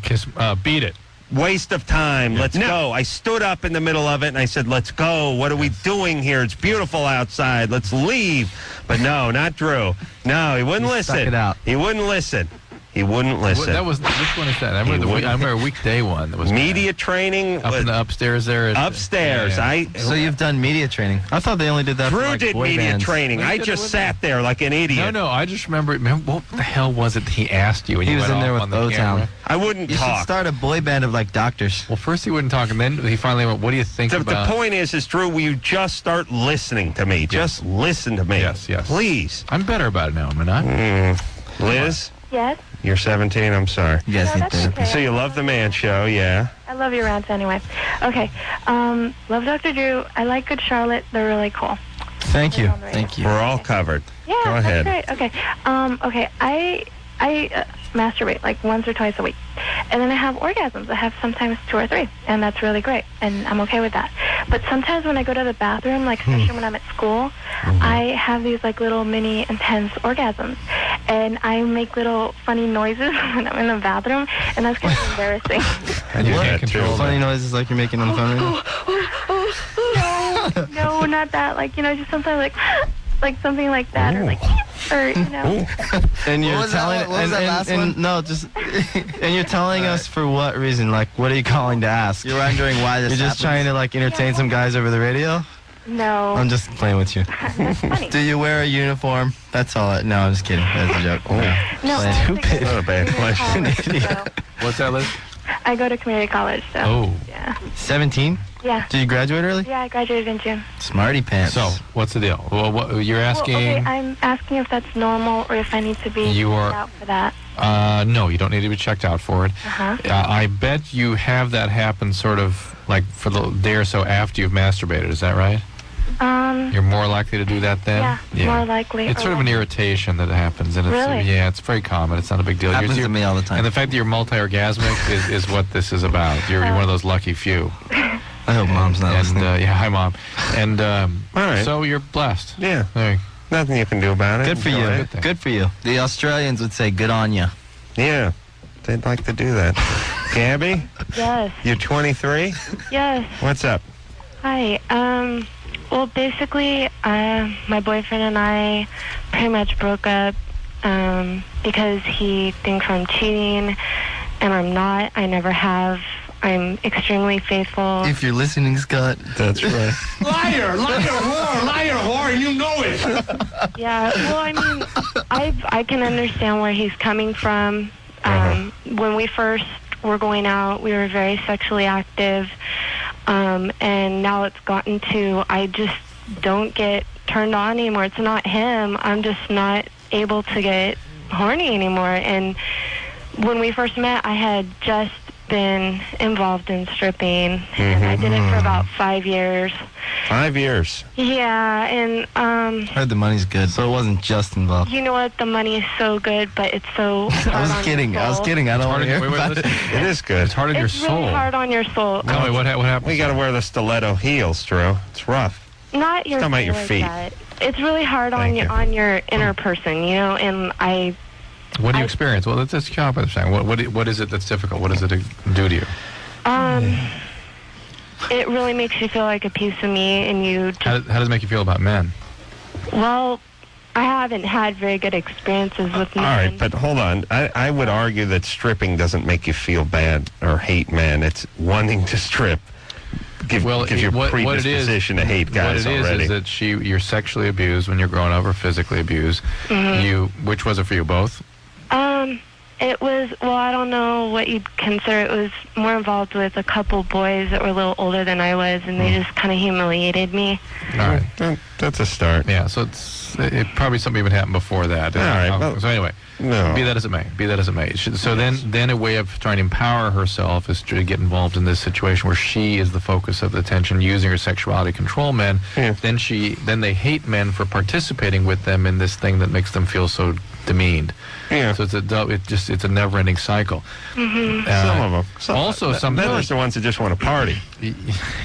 Beat it. Waste of time. Let's go. I stood up in the middle of it and I said, let's go. What are we doing here? It's beautiful outside. Let's leave. But no, not Drew. No, he wouldn't listen. Stuck it out. He wouldn't listen. He wouldn't listen. Which one is that? I remember a weekday one. That was media training. Up in the upstairs there. Upstairs. Yeah. So you've done media training. I thought they only did that for Drew like did boy media bands. training. I just sat there like an idiot. No, I just remember what the hell was it he asked you when He you was went in there off with on the O-Town. camera? I wouldn't You should talk. start a boy band of like doctors. Well, first he wouldn't talk, and then he finally went, what do you think The about... point is, Drew, will you just start listening to me? Just listen to me. Yes. Please. I'm better about it now, am I not? Liz, Yes? you're 17. I'm sorry. You guys No, need that's therapy. okay. So you love the man show, yeah? I love your rants anyway. Okay. Love Dr. Drew. I like Good Charlotte. They're really cool. Thank you. On the radio. Thank you. We're all covered. Yeah, Go ahead. that's great. Okay. Okay. I masturbate like once or twice a week, and then I have orgasms. I have sometimes 2 or 3, and that's really great, and I'm okay with that. But sometimes when I go to the bathroom, like especially when I'm at school, I have these like little mini intense orgasms, and I make little funny noises when I'm in the bathroom, and that's kind of embarrassing. And you What? can't control Funny that. noises like you're making on the phone right now? No, not that. Like, just sometimes like something like that, or like, or And you're was that telling one? What was that last one? No, just and you're telling us for what reason? Like, what are you calling to ask? You're wondering why this You're just happens? trying to like entertain some guys over the radio? no. I'm just playing with you. That's funny. Do you wear a uniform? That's all. No, I'm just kidding. That's a joke. No, Stupid. Not a bad question. What's that, Liz? I go to community college, so. Oh. Yeah. 17? Yeah. Did you graduate early? Yeah, I graduated in June. Smarty pants. So, what's the deal? Well, you're asking... Well, okay, I'm asking if that's normal or if I need to be You are- checked out for that. No, you don't need to be checked out for it. Uh-huh. I bet you have that happen sort of like for the day or so after you've masturbated. Is that right? You're more likely to do that then? Yeah, more likely. It's or sort of an like- irritation that happens. And it's, Really? Yeah, it's very common. It's not a big deal. Happens to me all the time. And the fact that you're multi-orgasmic is what this is about. You're one of those lucky few. I hope mom's not And listening. yeah, hi, Mom. And All right. so you're blessed. Yeah. There you Nothing you can do about it. Good for Enjoy you. it. Good for you. The Australians would say, good on ya. Yeah. They'd like to do that. Gabby, Yes. you're 23? Yes. What's up? Hi. Well, basically, my boyfriend and I pretty much broke up because he thinks I'm cheating, and I'm not. I never have. I'm extremely faithful. If you're listening, Scott. That's right. Liar, whore, and you know it. Yeah. Well, I mean, I can understand where he's coming from. When we first were going out, we were very sexually active, and now it's gotten to I just don't get turned on anymore. It's not him. I'm just not able to get horny anymore. And when we first met, I had just been involved in stripping, and I did it for about 5 years. 5 years. Yeah, and Heard the money's good, so it wasn't just involved. you know what? The money is so good, but it's so hard I on was your kidding. I was soul. kidding. I don't Hard want to on- hear wait, about listen. it. It is good. It's hard on your It's soul. really hard on your soul. Tell me what happened. We got to wear the stiletto heels, Drew. It's rough. Not your Talking about your soul like feet. that. It's really hard Thank you. on your inner person, and What do you I- experience? Well, let's stop what I'm saying. What is it that's difficult? What does it do to you? it really makes you feel like a piece of me, and you just, How does it make you feel about men? well, I haven't had very good experiences with men. All right, but hold on. I would argue that stripping doesn't make you feel bad or hate men. It's wanting to strip. Gives you a predisposition to hate guys what it already. is that you're sexually abused when you're growing up or physically abused. Which was it for you, both? It was, well, I don't know what you'd consider. It was more involved with a couple boys that were a little older than I was, and they just kind of humiliated me. All right. That's a start. Yeah, so it probably something even happened before that. All right, well, so anyway, no. be that as it may. So then a way of trying to empower herself is to get involved in this situation where she is the focus of the attention, using her sexuality to control men. Yeah. Then they hate men for participating with them in this thing that makes them feel so demeaned. Yeah. So it's a never-ending cycle. Mm-hmm. Some of them. Some then there's the ones that just want to party.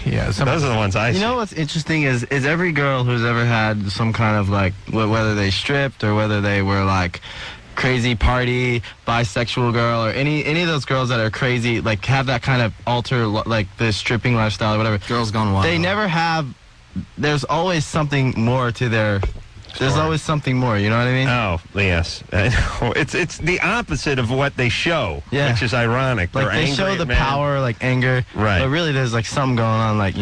Yeah, Those are the ones I see. You know what's interesting is every girl who's ever had some kind of like whether they stripped or whether they were like crazy party bisexual girl or any of those girls that are crazy like have that kind of like the stripping lifestyle or whatever. Girls gone wild. They never have. There's always something more to their. There's always something more. You know what I mean? Oh yes, it's the opposite of what they show, Yeah. which is ironic. Like They're they angry show at the men. power, like anger. Right. But really, there's like something going on, like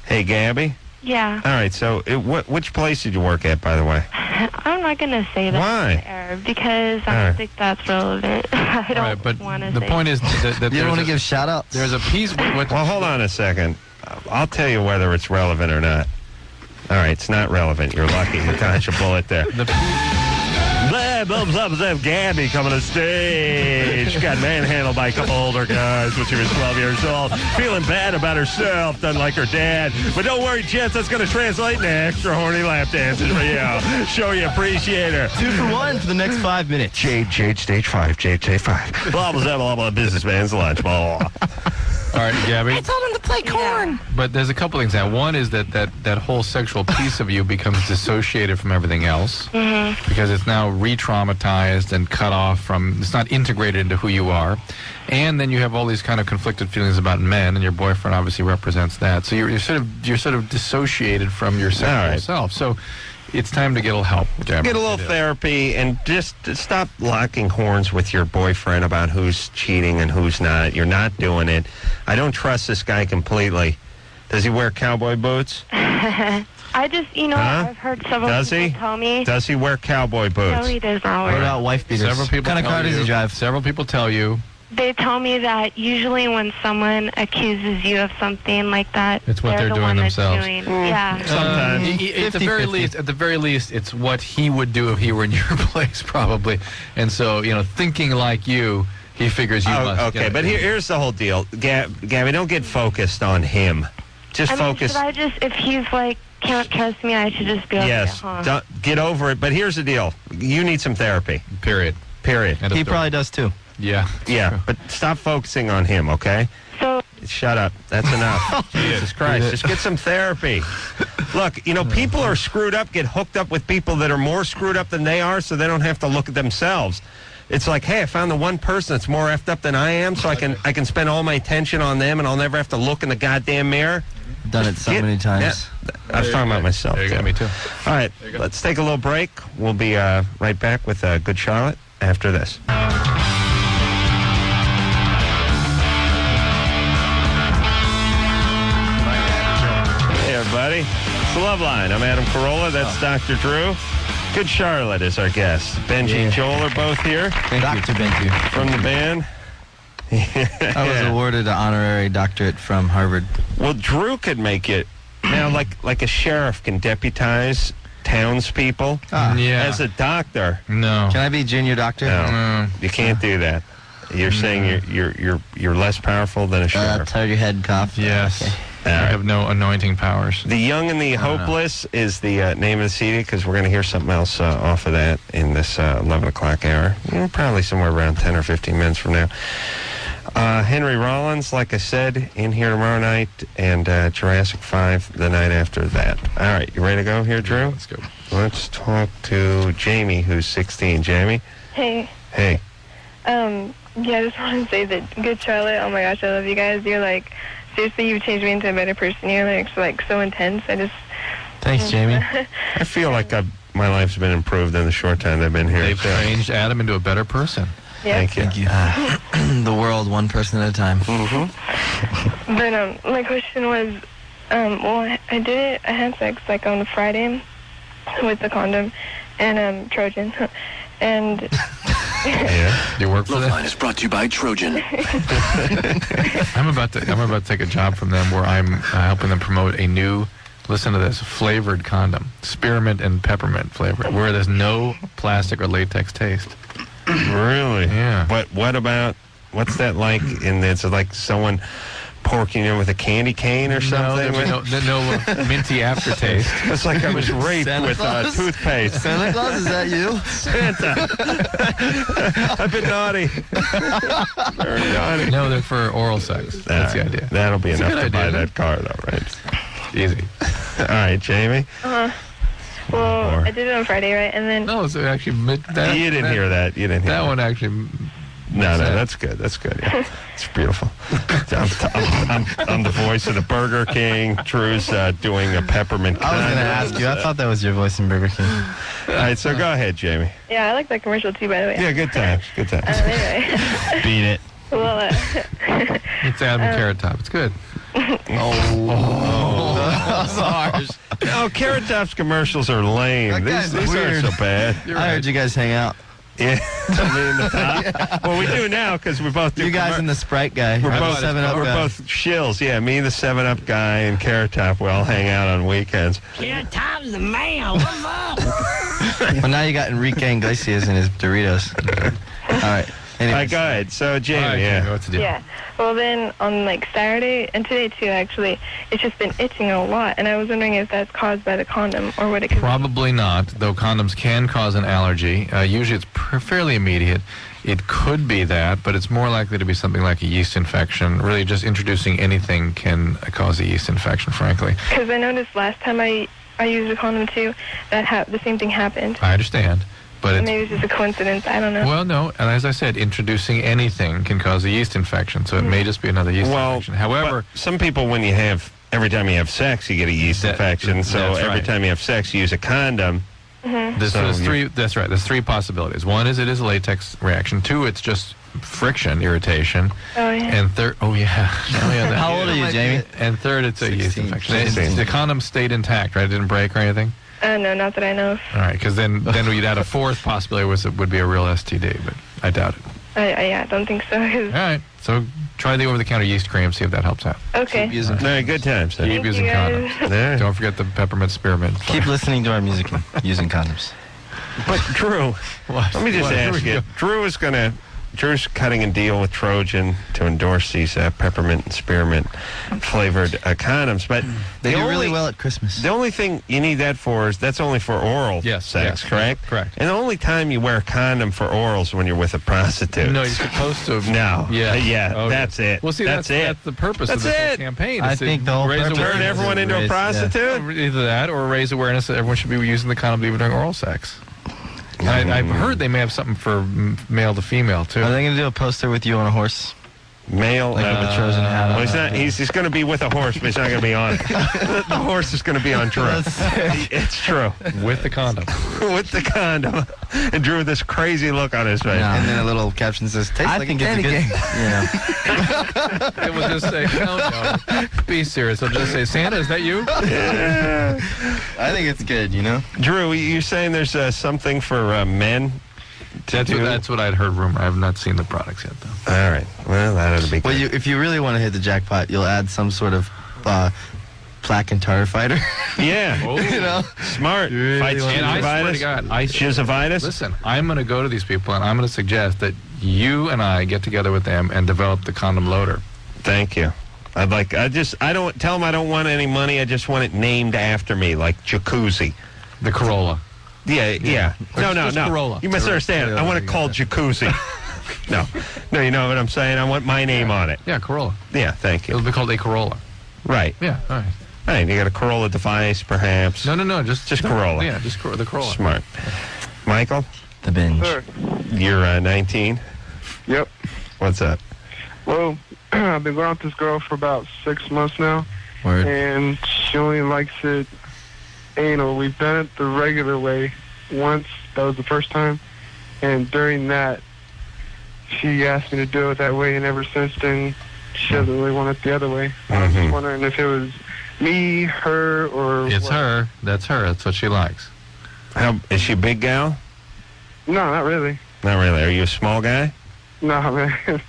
Hey, Gabby. Yeah. All right. So, which place did you work at, by the way? I'm not going to say that Why? on the air because I All don't right. think that's relevant. I don't Right, but want to the say. point is that You don't want to there's give shout outs? there's a piece. Well, hold on a second. I'll tell you whether it's relevant or not. All right, it's not relevant. You're lucky. You dodged a bullet there. Gabby coming to stage. She got manhandled by a couple older guys when she was 12 years old. Feeling bad about herself. Doesn't like her dad. But don't worry, gents. That's going to translate into extra horny lap dances for you. Show you appreciate her. 2 for 1 for the next 5 minutes. Jade, stage 5. Jade, stage 5. Blah, blah, blah, businessman's lunch. Blah. All right, Gabby. I told him to play corn. But there's a couple things now. One is that whole sexual piece of you becomes dissociated from everything else because it's now re-traumatized and cut off from. It's not integrated into who you are, and then you have all these kind of conflicted feelings about men, and your boyfriend obviously represents that. So you're sort of dissociated from your sexual self. So it's time to get a little help. Gabby. Get a little therapy and just stop locking horns with your boyfriend about who's cheating and who's not. You're not doing it. I don't trust this guy completely. Does he wear cowboy boots? I just, I've heard several people tell me. Does he wear cowboy boots? No, he does not What wear. about wife beaters? Several people What kind of car tell does he you- drive? Several people tell you They tell me that usually when someone accuses you of something like that, It's what they're the doing one that's themselves. doing- Yeah. Sometimes. at the very least, it's what he would do if he were in your place, probably. And so, thinking like you, he figures you must. Okay, get but it. here's the whole deal. Gabby, don't get focused on him. Just I mean, focus. should I just, if he's like, can't trust me, I should just be over Yes, it, huh? don't, get over it. But here's the deal. You need some therapy. Period. Period. End of He story. probably does too. Yeah. Yeah, but stop focusing on him, okay? So, Shut up. That's enough. Jesus Christ. Just get some therapy. Look, people are screwed up, get hooked up with people that are more screwed up than they are, so they don't have to look at themselves. It's like, hey, I found the one person that's more effed up than I am, so I can spend all my attention on them, and I'll never have to look in the goddamn mirror. Done it so many times. Yeah, I was talking about myself. There you go, me too. All right, let's take a little break. We'll be right back with Good Charlotte after this. Hey, everybody. It's the Loveline. I'm Adam Carolla. That's Dr. Drew. Good Charlotte is our guest. Benji and Joel are both here Thank you. from the band. I was awarded an honorary doctorate from Harvard. Well, Drew could make it now, like a sheriff can deputize townspeople. Yeah. As a doctor, No. Can I be junior doctor? no, you can't do that. You're saying you're less powerful than a sheriff. Turn your head cough. Yes. Okay. I have no anointing powers. The Young and the Hopeless is the name of the CD because we're going to hear something else off of that in this 11 o'clock hour. Probably somewhere around 10 or 15 minutes from now. Henry Rollins, like I said, in here tomorrow night, and Jurassic 5 the night after that. All right, you ready to go here, Drew? Let's go. Let's talk to Jamie, who's 16. Jamie? Hey, Hey. yeah, I just want to say that Good Charlotte, oh my gosh, I love you guys. You're like, seriously, you've changed me into a better person. You're like so intense. Thanks, Jamie. I feel like my life's been improved in the short time I've been here. They've So, changed Adam into a better person. Yeah. Thank you. Thank you. The world, one person at a time. But my question was, well, I had sex like on Friday with the condom and Trojan, and Yeah. You work for Loveline that? is brought to you by Trojan. I'm about to take a job from them where I'm helping them promote a new, listen to this, flavored condom, spearmint and peppermint flavor, where there's no plastic or latex taste. Really? Yeah. What about, what's that like? It's like someone porking you with a candy cane or something. No minty aftertaste. It's like I was raped with toothpaste. Santa Claus, is that you? Santa. I've been naughty. Very naughty. No, they're for oral sex. That's the idea. That'll be enough to idea, buy isn't that car, though, right? Easy. All right, Jamie. Well, I did it on Friday, right? And then No, so actually, You didn't hear that. You didn't hear that one actually. No, that's good. That's good. Yeah. It's beautiful. I'm the voice of the Burger King. Drew's doing a peppermint. I was going to ask you. I thought that was your voice in Burger King. All right, so go ahead, Jamie. yeah, I like that commercial too, by the way. Yeah, good times. Good times. Anyway, Beat it. well, It's Adam Carrot Top. It's good. Sorry. Oh, Carrot Top's commercials are lame. That These guy's aren't weird. so bad. I heard you guys hang out. Yeah, I mean the top. Well, we do now because we both do. You guys and the Sprite guy. We're I'm both the 7-Up We're guy. both shills. Yeah, me, the 7-Up guy, and Carrot Top. We all hang out on weekends. Carrot Top's the man. What's up? Well, now you got Enrique Iglesias in his Doritos. All right. All right, Anyways. go ahead. So, Jamie, All right, yeah. Jamie, what's the deal? yeah. Well, then on like Saturday and today too, actually, it's just been itching a lot, and I was wondering if that's caused by the condom or what it could Probably not, though condoms can cause an allergy. Usually it's fairly immediate. It could be that, but it's more likely to be something like a yeast infection. Really, just introducing anything can cause a yeast infection, frankly. Because I noticed last time I used a condom too, that the same thing happened. I understand, but it's... Maybe it's just a coincidence. I don't know. Well, no, and as I said, introducing anything can cause a yeast infection, so it may just be another yeast infection. However, but some people, every time you have sex, you get a yeast infection. So that's every right. time you have sex, you use a condom. There's three. That's right. There's three possibilities. One is it is a latex reaction. Two, it's just friction, irritation. Oh yeah. And third, How old are you, Jamie? And third, it's a yeast 16. infection. 16. The condom stayed intact, right? It didn't break or anything. No, not that I know of. All right, because then we'd add a fourth possibility, which would be a real STD, but I doubt it. I don't think so. 'Cause- All right, so try the over-the-counter yeast cream, see if that helps out. okay. All right, good times. Keep Thank using you, guys. condoms. Yeah. Don't forget the peppermint spearmint. Keep listening to our music and using condoms. But Drew, What? let me just What? Here ask we you. go. Drew's cutting a deal with Trojan to endorse these peppermint and spearmint flavored condoms. But They the do really only- well at Christmas. The only thing you need that for is that's only for oral Yes, sex, yes, correct? correct. And the only time you wear a condom for oral is when you're with a prostitute. No, you're supposed to. No. Yeah. Yeah, Okay. that's it. Well, see, That's it. That's the purpose That's of this whole it. campaign. I is to think the whole raise purpose Turn awareness. everyone into a Raise- prostitute? Either that or raise awareness that everyone should be using the condom even during oral sex. And I've heard they may have something for male to female, too. Are they going to do a poster with you on a horse? Male. Like with the Trojan hat Well, on? he's not. He's going to be with a horse, but he's not going to be on it. The horse is going to be on Drew. It's true. With the condom. With the condom, and Drew with this crazy look on his face. Yeah. And then a little caption says, tastes I like think a it's a candy good. cane. You know. It will just say, no, be serious. It'll just say, Santa, is that you? I think it's good, you know? Drew, you're saying there's something for men to do? That's what I'd heard rumor. I have not seen the products yet, though. All right. Well, that ought to be Well, good. if you really want to hit the jackpot, you'll add some sort of plaque and tar fighter. Yeah. You know? Smart. Fights And I swear to God, Gingivitis? listen, I'm going to go to these people and I'm going to suggest that you and I get together with them and develop the condom loader. Thank you. I don't tell them I don't want any money. I just want it named after me, like Jacuzzi. The Carolla. Yeah. No. just Carolla. You misunderstand. I want it called Jacuzzi. No, you know what I'm saying? I want my name on it. Yeah, Carolla. Yeah, thank It'll you. be called a Carolla. Right. Yeah, all right. Hey, you got a Corolla device, perhaps? No, just Corolla. Yeah, just the Carolla. Smart. Michael, The binge. Sir. you're 19. Yep. What's up? Well, I've been going with this girl for about 6 months now, Word. and she only likes it anal. We've done it the regular way once. That was the first time. And during that, she asked me to do it that way, and ever since then, she doesn't really want it the other way. I was just wondering if it was me, her, or It's what. her. That's her. That's what she likes. Is she a big gal? No, not really. Not really. Are you a small guy? No, man.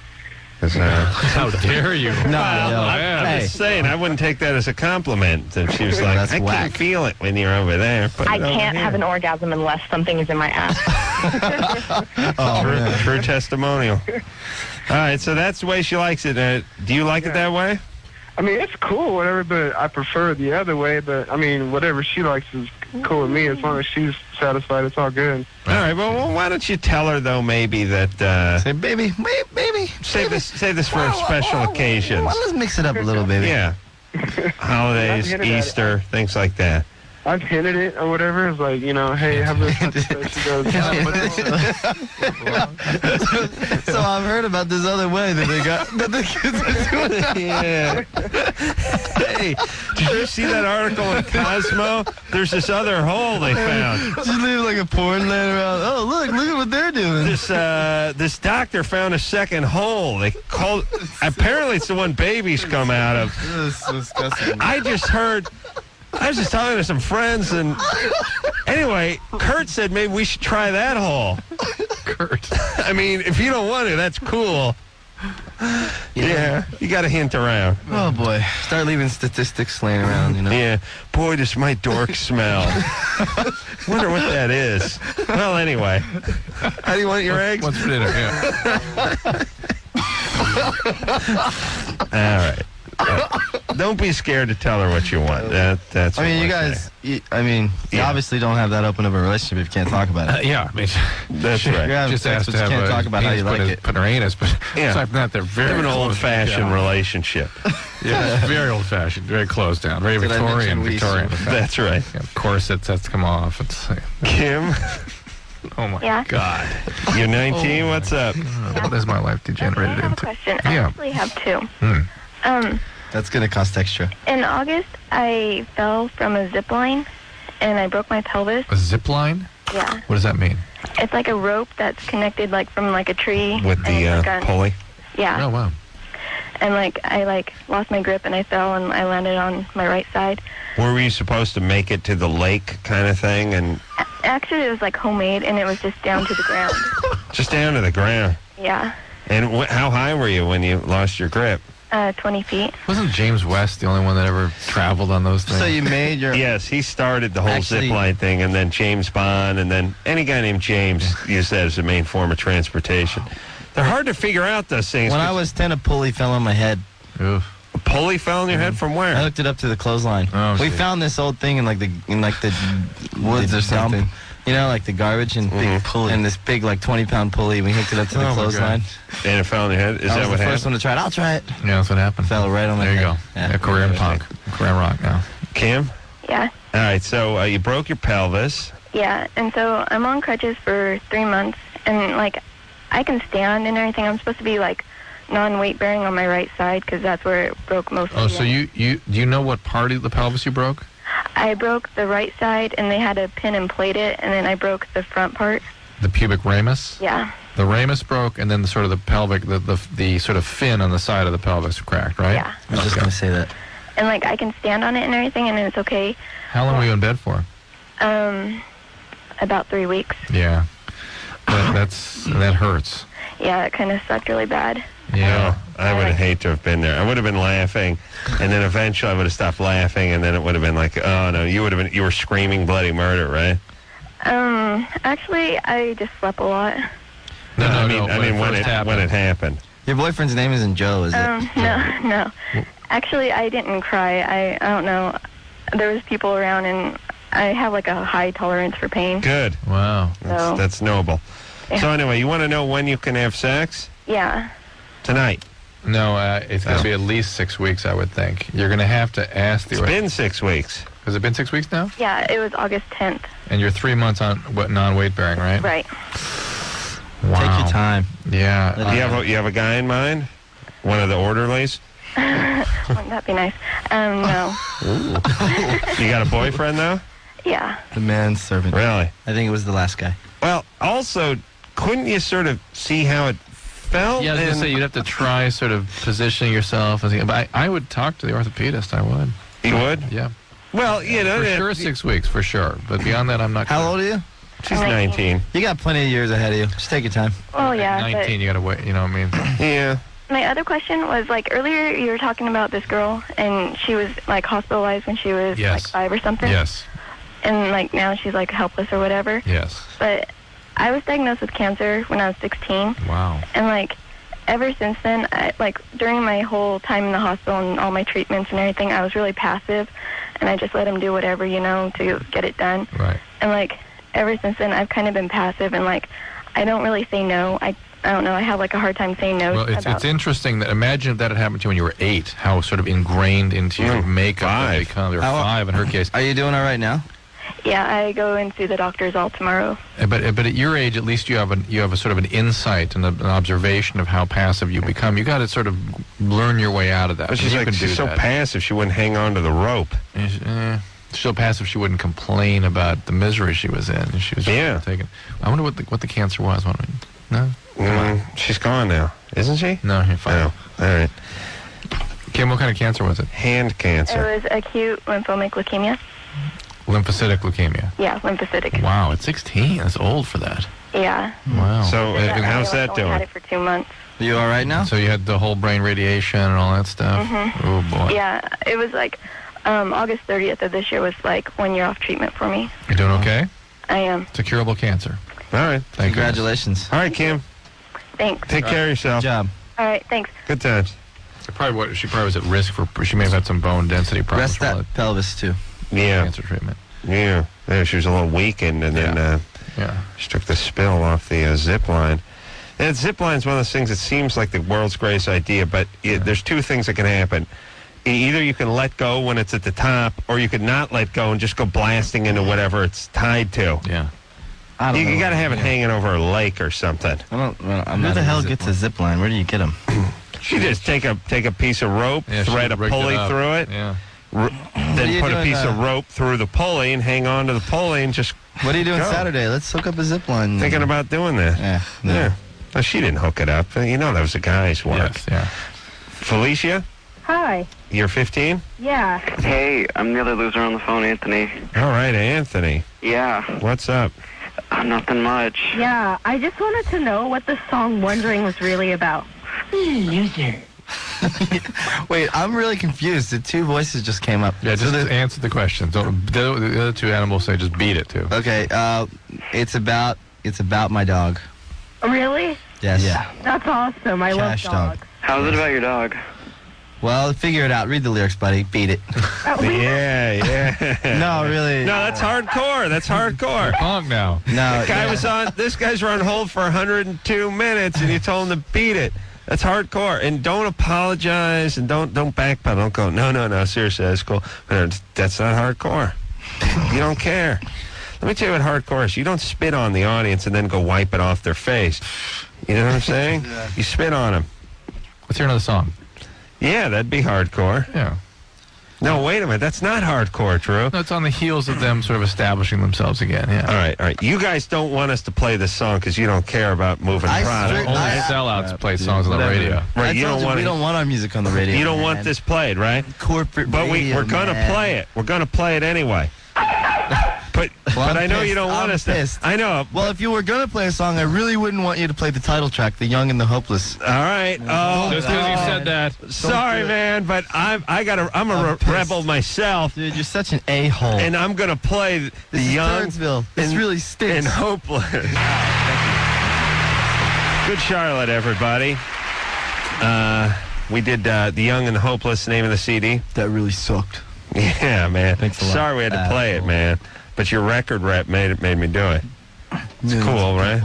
'Cause, How dare you? No, I'm just saying, I wouldn't take that as a compliment. If she was like, That's I whack. can't feel it when you're over there. Put I it over can't here." have an orgasm unless something is in my ass. Oh, man. True testimonial. All right, so that's the way she likes it. Do you like it that way? I mean, it's cool, whatever, but I prefer the other way. But, I mean, whatever she likes is cool with me. As long as she's satisfied, it's all good. All right, well, why don't you tell her, though, maybe that... Say, baby, baby. Save this for special occasions. Well, let's mix it up a little, baby. Yeah. Holidays, Easter, things like that. I've hinted it or whatever. It's like, you know, hey, have this. She goes, So I've heard about this other way that they got that the kids are doing. Yeah. Hey, did you see that article in Cosmo? There's this other hole they found. Just leave like a porn laying around. Oh, look at what they're doing. This doctor found a second hole. They called. Apparently, it's the one babies come out of. This is disgusting. I was just talking to some friends, and anyway, Kurt said maybe we should try that hole. Kurt. I mean, if you don't want to, that's cool. Yeah, you got to hint around. Oh boy, start leaving statistics laying around, you know. Yeah, boy, does my dork smell. Wonder what that is. Well, anyway, how do you want your eggs? What's for dinner? Yeah. All right. Don't be scared to tell her what you want. That's. I mean, what you we're guys. saying. You obviously don't have that open of a relationship if you can't talk about it. Yeah, I mean, That's right. You're having just sex, asked but to you have can't talk about how you like it. Put her anus, but Yeah. aside from that, they're very They have an close. old-fashioned Yeah. relationship. Yeah, very old-fashioned, very closed down, very Did I Victorian. mention Victorian. That's right. Yeah, corsets has to come off. It's Kim, oh my Yeah. God. you're 19. What's up? What has my life I degenerated have a into? question. I Yeah. actually have two. Hmm. That's gonna cost extra. In August, I fell from a zip line, and I broke my pelvis. A zip line? Yeah. What does that mean? It's like a rope that's connected, like, from, like, a tree. With and the it's like pulley. Yeah. Oh wow. And, like, I, like, lost my grip, and I fell, and I landed on my right side. Were you supposed to make it to the lake kind of thing, and Actually, it was, like, homemade, and it was just down to the ground. just down to the ground? Yeah. And how high were you when you lost your grip? 20 feet. Wasn't James West the only one that ever traveled on those things? So you made your. Yes, he started the whole Actually- zip line thing, and then James Bond, and then any guy named James used that as the main form of transportation. They're hard to figure out, those things. When I was 10, a pulley fell on my head. Oof. A pulley fell on your head from I where? hooked it up to the clothesline. Oh, we shit. found this old thing in like the woods or something. You know, like the garbage and big pulley and this big like 20-pound pulley. We hooked it up to the Oh, my clothesline. And it fell on your head? Is I that was what the happened? first one to try it. I'll try it. Yeah, that's what happened. Fell right on my There you head. go. Yeah. Yeah, Korean punk. Korean rock now. Kim? Yeah. All right, so you broke your pelvis. Yeah. And so I'm on crutches for 3 months, and, like, I can stand and everything. I'm supposed to be, like, non-weight bearing on my right side because that's where it broke most Oh, of so do you know what part of the pelvis you broke? I broke the right side, and they had to pin and plate it, and then I broke the front part. The pubic ramus? Yeah. The ramus broke, and then the sort of the pelvic, the sort of fin on the side of the pelvis cracked, right? Yeah. I was just going to say that. And, like, I can stand on it and everything, and it's okay. How long were you in bed for? About 3 weeks. Yeah. That hurts. Yeah, it kind of sucked really bad. Yeah. I would have hated to have been there. I would have been laughing, and then eventually I would have stopped laughing, and then it would have been like, oh no, you were screaming bloody murder, right? Actually, I just slept a lot. No, I mean when first it happened. Your boyfriend's name isn't Joe, is it? No. Actually, I didn't cry. I don't know. There was people around, and I have, like, a high tolerance for pain. Good. Wow. So, That's noble. Yeah. So anyway, you want to know when you can have sex? yeah. Tonight. No, it's going to be at least 6 weeks, I would think. You're going to have to ask the... It's been 6 weeks. Has it been 6 weeks now? Yeah, it was August 10th. And you're 3 months on non-weight bearing, right? Right. Wow. Take your time. Yeah. You have a guy in mind? One of the orderlies? Wouldn't that be nice? No. You got a boyfriend though? Yeah. The manservant. Really? I think it was the last guy. Well, also, couldn't you sort of see how it felt? Yeah, I was going to say, you'd have to try sort of positioning yourself. But I would talk to the orthopedist, I would. You would? Yeah. Well, you know. For sure 6 weeks, for sure. But beyond that, I'm not How sure. old are you? She's 19. You got plenty of years ahead of you. Just take your time. Oh, yeah. At 19, you got to wait, you know what I mean? Yeah. My other question was, like, earlier you were talking about this girl, and she was, like, hospitalized when she was, Yes. like, 5 or something. Yes. And, like, now she's, like, helpless or whatever. Yes. But I was diagnosed with cancer when I was 16. Wow. And, like, ever since then, during my whole time in the hospital and all my treatments and everything, I was really passive, and I just let him do whatever, to get it done. Right. And, ever since then, I've kind of been passive, and, I don't really say no. I don't know. I have, a hard time saying no. Well, it's interesting that imagine if that had happened to you when you were 8, how sort of ingrained into your makeup it become. Or 5 in her case. Are you doing all right now? Yeah, I go and see the doctors all tomorrow. But at your age, at least you have a sort of an insight and an observation of how passive you become. You got to sort of learn your way out of that. But she's so passive, she wouldn't hang on to the rope. She's so passive, she wouldn't complain about the misery she was in. She was taken. I wonder what the cancer was. No, she's gone now, isn't she? No, you're fine. No. All right. Kim, what kind of cancer was it? Hand cancer. It was acute lymphomic leukemia. Lymphocytic leukemia. Yeah, lymphocytic. Wow, at 16, that's old for that. Yeah. Wow. So, and how's that doing? I had it for 2 months. Are you all right now? So you had the whole brain radiation and all that stuff? Mm-hmm. Oh, boy. Yeah, it was August 30th of this year was 1 year off treatment for me. You doing okay? I am. It's a curable cancer. All right. Congratulations. All right, Kim. Thanks. Take care of yourself. Good job. All right, thanks. Good times. She probably was at risk for. She may have had some bone density problems. Rest that pelvis too. Yeah. Cancer treatment. Yeah. She was a little weakened, and then she took the spill off the zip line. And zip line is one of those things that seems like the world's greatest idea, but there's 2 things that can happen. Either you can let go when it's at the top, or you could not let go and just go blasting into whatever it's tied to. Yeah. You got to have it hanging over a lake or something. Who the hell gets a zip line? Where do you get them? You just take a piece of rope, thread a pulley through it, then put a piece of rope through the pulley and hang on to the pulley and just What are you doing go. Saturday? Let's hook up a zip line. Thinking about doing that. Yeah. No. Yeah. No, she didn't hook it up. That was a guy's work. Yes, yeah. Felicia, Hi. you're 15? Yeah. Hey, I'm the other loser on the phone, Anthony. All right, Anthony. Yeah, What's up? nothing much. Yeah, I just wanted to know what the song Wondering was really about. Loser. Wait, I'm really confused. The 2 voices just came up. Yeah, just answer the question. The other 2 animals say just beat it, too. Okay, it's about my dog. Really? Yes. Yeah. That's awesome. I love Cash dogs. dog. How's it about your dog? Well, figure it out. Read the lyrics, buddy. Beat it. Yeah. No, really. No, that's hardcore. That's hardcore. Punk now. No. This guy's on hold for 102 minutes, and you told him to beat it. That's hardcore. And don't apologize, and don't backpedal. Don't go, no, seriously, that's cool. That's not hardcore. You don't care. Let me tell you what hardcore is. You don't spit on the audience and then go wipe it off their face. You know what I'm saying? Yeah. You spit on them. Let's hear another song. Yeah, that'd be hardcore. Yeah. No, wait a minute. That's not hardcore, Drew. No, it's on the heels of them sort of establishing themselves again, yeah. All right. You guys don't want us to play this song because you don't care about moving product. Only sellouts play songs on the radio. Right, we don't want our music on the radio. You don't man. want this played, right? Corporate But radio, we're going to man. play it. We're going to play it anyway. But I know you don't want us to. I know. Well, if you were going to play a song, I really wouldn't want you to play the title track, The Young and the Hopeless. All right. Oh, Just because you said that. sorry, man, but I'm a rebel myself, Dude, you're such an a-hole. and I'm going to play The This is Young Turdsville. This really stinks. and Hopeless. Good Charlotte, everybody. We did The Young and the Hopeless, name of the CD. That really sucked. Yeah, man. Thanks a lot. Sorry we had to play it, man. But your record rep made me do it. It's cool, right?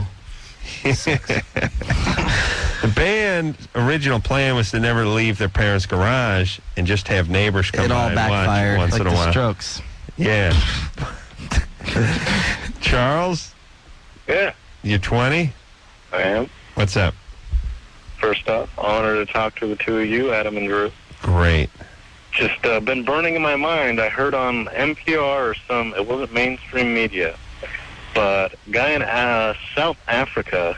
The band's original plan was to never leave their parents' garage and just have neighbors come It by all and watch backfired, once like in a the while. Strokes. Yeah. Charles, Yeah, you're 20? I am. What's up? First up, honored to talk to the 2 of you, Adam and Drew. Great. Just been burning in my mind. I heard on NPR or it wasn't mainstream media, but a guy in South Africa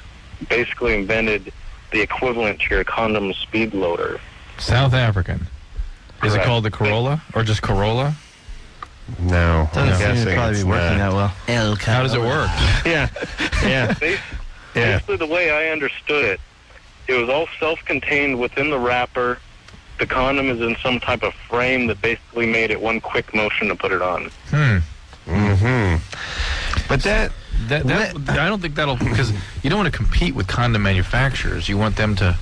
basically invented the equivalent to your condom speed loader. South African. Is it Correct. called the Corolla? Or just Corolla? No. Doesn't seem to guessing probably it's be working not. that well. How does it work? Yeah. Yeah. Basically, the way I understood it, it was all self-contained within the wrapper. The condom is in some type of frame that basically made it one quick motion to put it on. Mm-hmm. But that I don't think that'll, because you don't want to compete with condom manufacturers. You want them to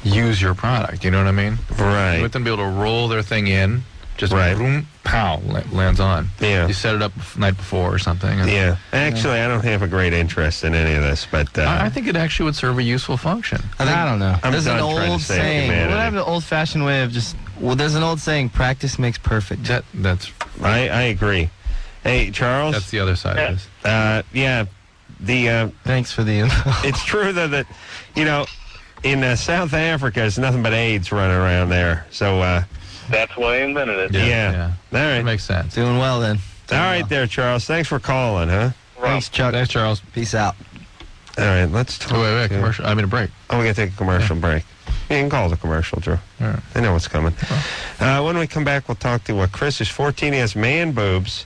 use your product. You know what I mean? Right. You want them to be able to roll their thing in, just Right. boom, pow, lands on. Yeah. You set it up the night before or something. And Yeah. Actually, I don't have a great interest in any of this, but I think it actually would serve a useful function. I don't know. I'm There's an done trying to old save saying. humanity. What happened to the old-fashioned way of just? Well, there's an old saying: practice makes perfect. That's I agree. Hey, Charles. the other side of this. Yeah. The Thanks for the info. it's true though that in South Africa, there's nothing but AIDS running around there. So that's why I invented it. yeah. All right. That makes sense. Doing well then. All right, there, Charles. Thanks for calling, huh? Thanks, Chuck. Thanks, Charles. Peace out. All right, let's talk. Wait, commercial. I mean a break. Oh, we got to take a commercial break. You can call the commercial, Drew. All right. I know what's coming. When we come back, we'll talk to Chris. Is 14. He has man boobs.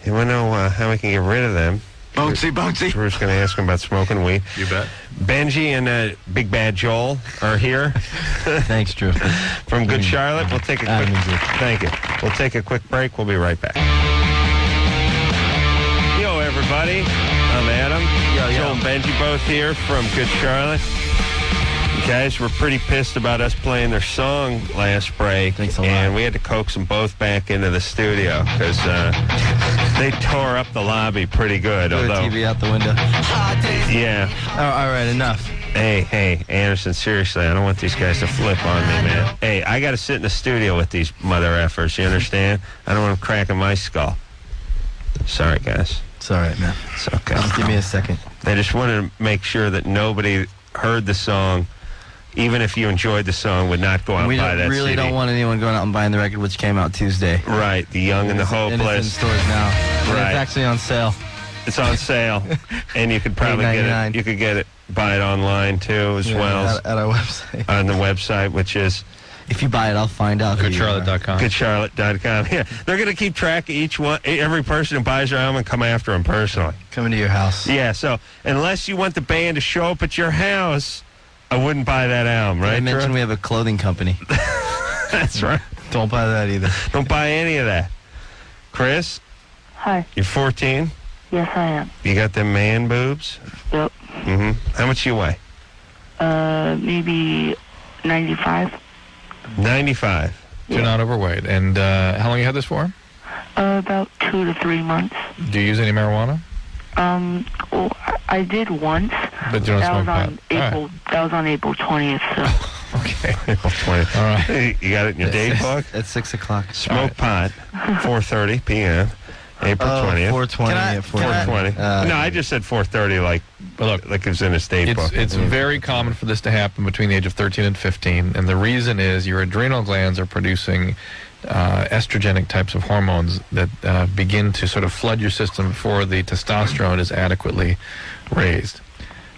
You want to know how we can get rid of them? Bouncy. Drew's going to ask him about smoking weed. You bet. Benji and Big Bad Joel are here. Thanks, Drew. From Good Charlotte. We'll take a quick. Thank you. We'll take a quick break. We'll be right back. Yo, everybody. I'm Adam. Joel and Benji both here from Good Charlotte. You guys were pretty pissed about us playing their song last break. Thanks a lot. And we had to coax them both back into the studio because they tore up the lobby pretty good. Throw the Although, TV out the window. yeah. Oh, all right, enough. Hey, Anderson, seriously, I don't want these guys to flip on me, man. Hey, I got to sit in the studio with these mother effers, you understand? I don't want them cracking my skull. Sorry, guys. It's all right, man. It's okay. Just give me a second. I just wanted to make sure that nobody heard the song, even if you enjoyed the song, would not go out and buy that really CD. don't want anyone going out and buying the record, which came out Tuesday. Right, The Young and the And it's in Hopeless. stores now. And Right. it's actually on sale. It's on sale, and you could probably get it. $8.99. You could get it, buy it online too, as well At our website. on the website, which is If you buy it, I'll find out. who you are. GoodCharlotte.com. GoodCharlotte.com. Yeah, they're going to keep track of every person who buys their album and come after them personally. Coming to your house. Yeah, so unless you want the band to show up at your house, I wouldn't buy that album, Did right? I mentioned Drew? we have a clothing company. That's right. Don't buy that either. Don't buy any of that. Chris, Hi. you're 14. Yes, I am. You got them man boobs? Yep. Mm-hmm. How much you weigh? Maybe 95. 95. You're not overweight. And how long you had this for? About 2 to 3 months. Do you use any marijuana? Well, I did once. But you don't That smoke was pot. on April. That was on April 20th. So. Okay. April 20th. All right. Hey, you got it in your date book? At 6 o'clock. Smoke pot, 4:30 p.m. April 20th. 4:20 at 4:20. No, I just said 4:30 like it was in a state book. It's very common for this to happen between the age of 13 and 15, and the reason is your adrenal glands are producing estrogenic types of hormones that begin to sort of flood your system before the testosterone is adequately raised.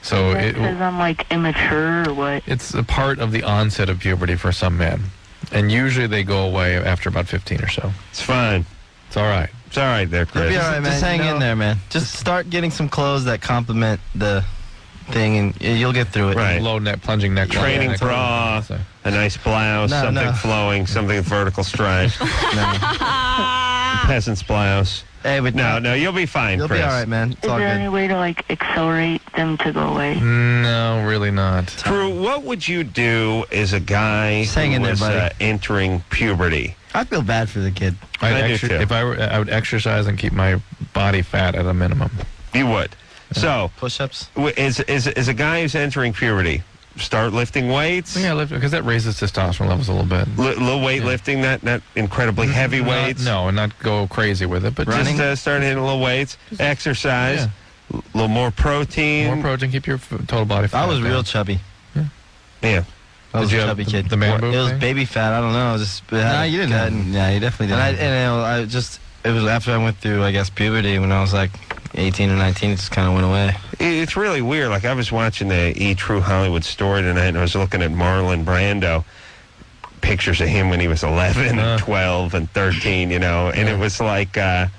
So Because I'm like immature or what? it's a part of the onset of puberty for some men, and usually they go away after about 15 or so. It's fine. It's all right. It's all right there, Chris. You'll be all right, man. Just hang in there, man. Just start getting some clothes that complement the thing, and you'll get through it. Right. Low neck, plunging neck. Training neck, bra, a nice blouse, No, something no. flowing, something with vertical stripes. Peasant's blouse. Hey, but No, you'll be fine, you'll Chris. be all right, man. It's Is all there good. any way to like accelerate them to go away? No, really not. Drew, what would you do as a guy Just hang who in there, was buddy. Entering puberty? I feel bad for the kid. I do too. If I would exercise and keep my body fat at a minimum. You would. So, Push-ups. as a guy who's entering puberty, start lifting weights. Yeah, because that raises testosterone levels a little bit. Little weightlifting, not incredibly heavy weights. No, and not go crazy with it, but Just just start hitting little weights, exercise, a little more protein. more protein, keep your total body fat. I was down. real chubby. Yeah. I was Did a you have chubby the- kid. the man boob It was thing? baby fat. I don't know. It was just, Nah, you didn't. Yeah, you definitely didn't. It was after I went through, I guess, puberty when I was like 18 or 19. It just kind of went away. It's really weird. Like, I was watching the True Hollywood Story tonight, and I was looking at Marlon Brando, pictures of him when he was 11 and 12 and 13, and it was like, yeah,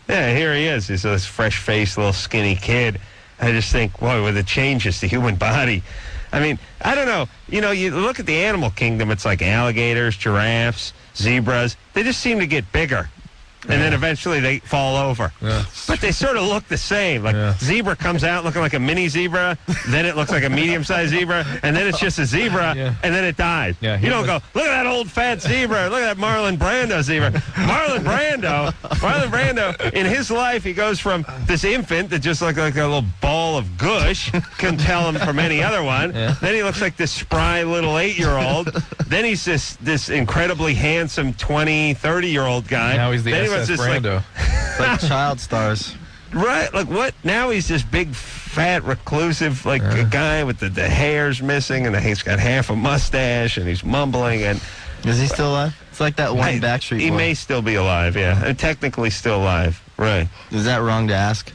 here he is. He's this fresh-faced, little skinny kid. I just think, boy, with the changes, the human body. I mean, I don't know. You look at the animal kingdom, it's like alligators, giraffes, zebras. They just seem to get bigger. and then eventually they fall over. But they sort of look the same. Like zebra comes out looking like a mini zebra, then it looks like a medium-sized zebra, and then it's just a zebra, and then it dies. Yeah, you don't go, look at that old fat zebra, look at that Marlon Brando zebra. Marlon Brando, in his life, he goes from this infant that just looked like a little ball of gush, couldn't tell him from any other one. Then he looks like this spry little 8-year-old. Then he's this incredibly handsome 20, 30-year-old guy. Now he's the then SS Brando. Like child stars. Right, like what? Now he's this big, fat, reclusive, like a guy with the hair's missing, and he's got half a mustache, and he's mumbling. And is he still alive? It's like that one Backstreet He Boy. may still be alive, yeah. Technically still alive, right. Is that wrong to ask?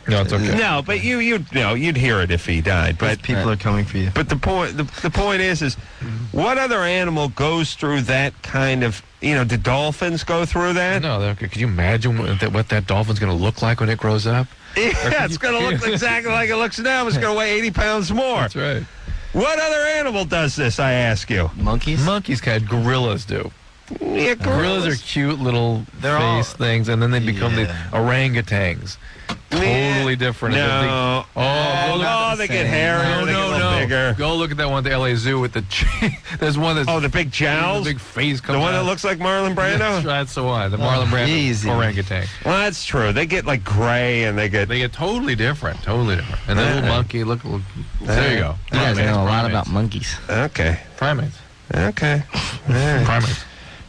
No, it's okay. No, but you'd hear it if he died. But people are coming for you. But the point is what other animal goes through that kind of, do dolphins go through that? No, could you imagine what that dolphin's going to look like when it grows up? Yeah, it's going to look exactly like it looks now. It's going to weigh 80 pounds more. That's right. What other animal does this, I ask you? Monkeys? Monkeys kind. Gorillas do. Yeah, Gorillas are cute little face things, and then they become the orangutans. Totally different. No. They get hairier. They get a little bigger. Go look at that one at the LA Zoo with the. There's one that's. Oh, the big jowls. The big face comes. The one out. that looks like Marlon Brando. That's the one. The Marlon Brando orangutan. Well, that's true. They get like gray, and they get totally different. Totally different. And that little monkey. Look. There you go. You guys know a lot about monkeys. Okay. Primates. Okay. Primates.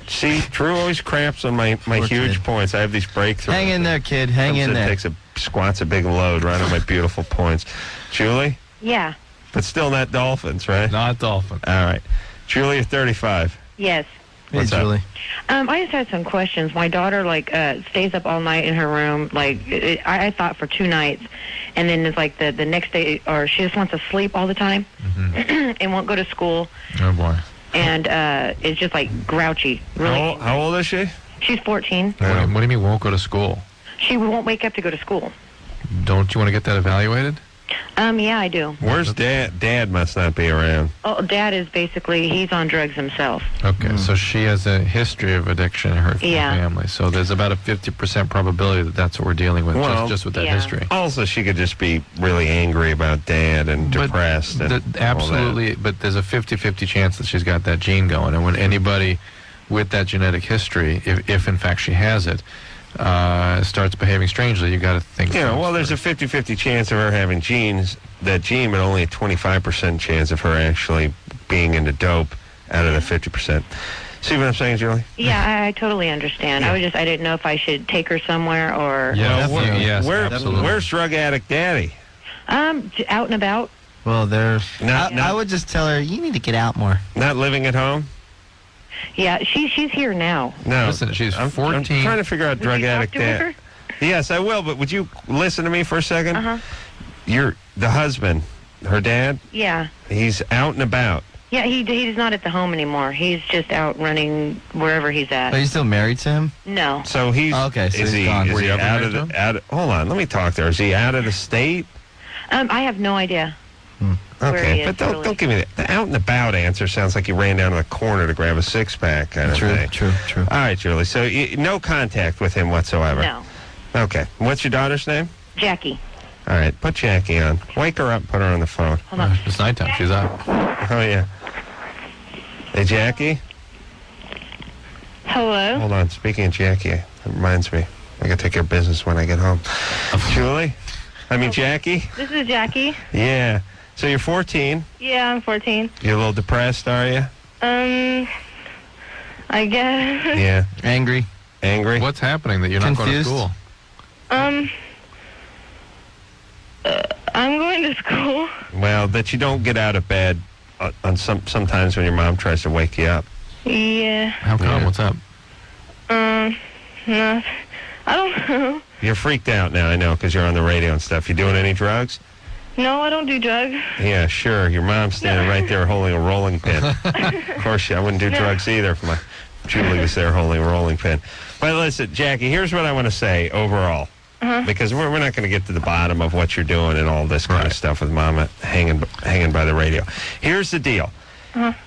See, Drew always cramps on my huge points. I have these breakthroughs. Hang in there, kid. Hang in there. Squats a big load right on my beautiful points. Julie? Yeah. But still not dolphins, right? Not dolphins. All right. Julie, you're 35. Yes. Hey, What's up? Julie. I just had some questions. My daughter, stays up all night in her room. I thought for 2 nights. And then it's like the next day, or she just wants to sleep all the time and won't go to school. Oh, boy. And it's just, grouchy. Really. How old is she? She's 14. What do you mean won't go to school? She won't wake up to go to school. Don't you want to get that evaluated? Yeah, I do. Where's Dad? Dad must not be around. Oh, Dad is he's on drugs himself. Okay, so she has a history of addiction in her family. So there's about a 50% probability that that's what we're dealing with, just with that history. Also, she could just be really angry about Dad and depressed. Absolutely, but there's a 50-50 chance that she's got that gene going. And when anybody with that genetic history, if in fact she has it, starts behaving strangely, you got to think. There's a 50-50 chance of her having that gene, but only a 25% chance of her actually being into dope out of the 50%. See what I'm saying, Julie? Yeah, I totally understand. I didn't know if I should take her somewhere or. Yeah, absolutely. Where's drug addict Daddy? Out and about. Well, I would just tell her you need to get out more. Not living at home. Yeah, she's here now. No, listen, she's 14. I'm trying to figure out drug addict Dad. Yes, I will, but would you listen to me for a second? You're the husband, her dad. Yeah. He's out and about. Yeah, he's not at the home anymore. He's just out running wherever he's at. Are you still married to him? No. So he's okay. So is he gone. is he out of hold on, let me talk to her. Is he out of the state? I have no idea. Okay, but don't give me the out and about answer. Sounds like you ran down to the corner to grab a 6-pack kind of thing. True. All right, Julie. So no contact with him whatsoever. No. Okay. What's your daughter's name? Jackie. All right. Put Jackie on. Wake her up. Put her on the phone. Hold on. It's nighttime. She's up. Oh yeah. Hey, Jackie. Hello. Hold on. Speaking of Jackie, it reminds me. I gotta take care of business when I get home. Julie. Jackie. This is Jackie. Yeah. So you're 14. Yeah, I'm 14. You're a little depressed, are you? I guess. Yeah. Angry. What's happening that you're not going to school? I'm going to school. Well, that you don't get out of bed on sometimes when your mom tries to wake you up. Yeah. How come? What's up? No, I don't know. You're freaked out now, I know, because you're on the radio and stuff. You doing any drugs? No, I don't do drugs. Yeah, sure. Your mom's standing right there holding a rolling pin. Of course, I wouldn't do drugs either if my Julie was there holding a rolling pin. But listen, Jackie, here's what I want to say overall. Because we're not going to get to the bottom of what you're doing and all this kind of stuff with Mama hanging by the radio. Here's the deal.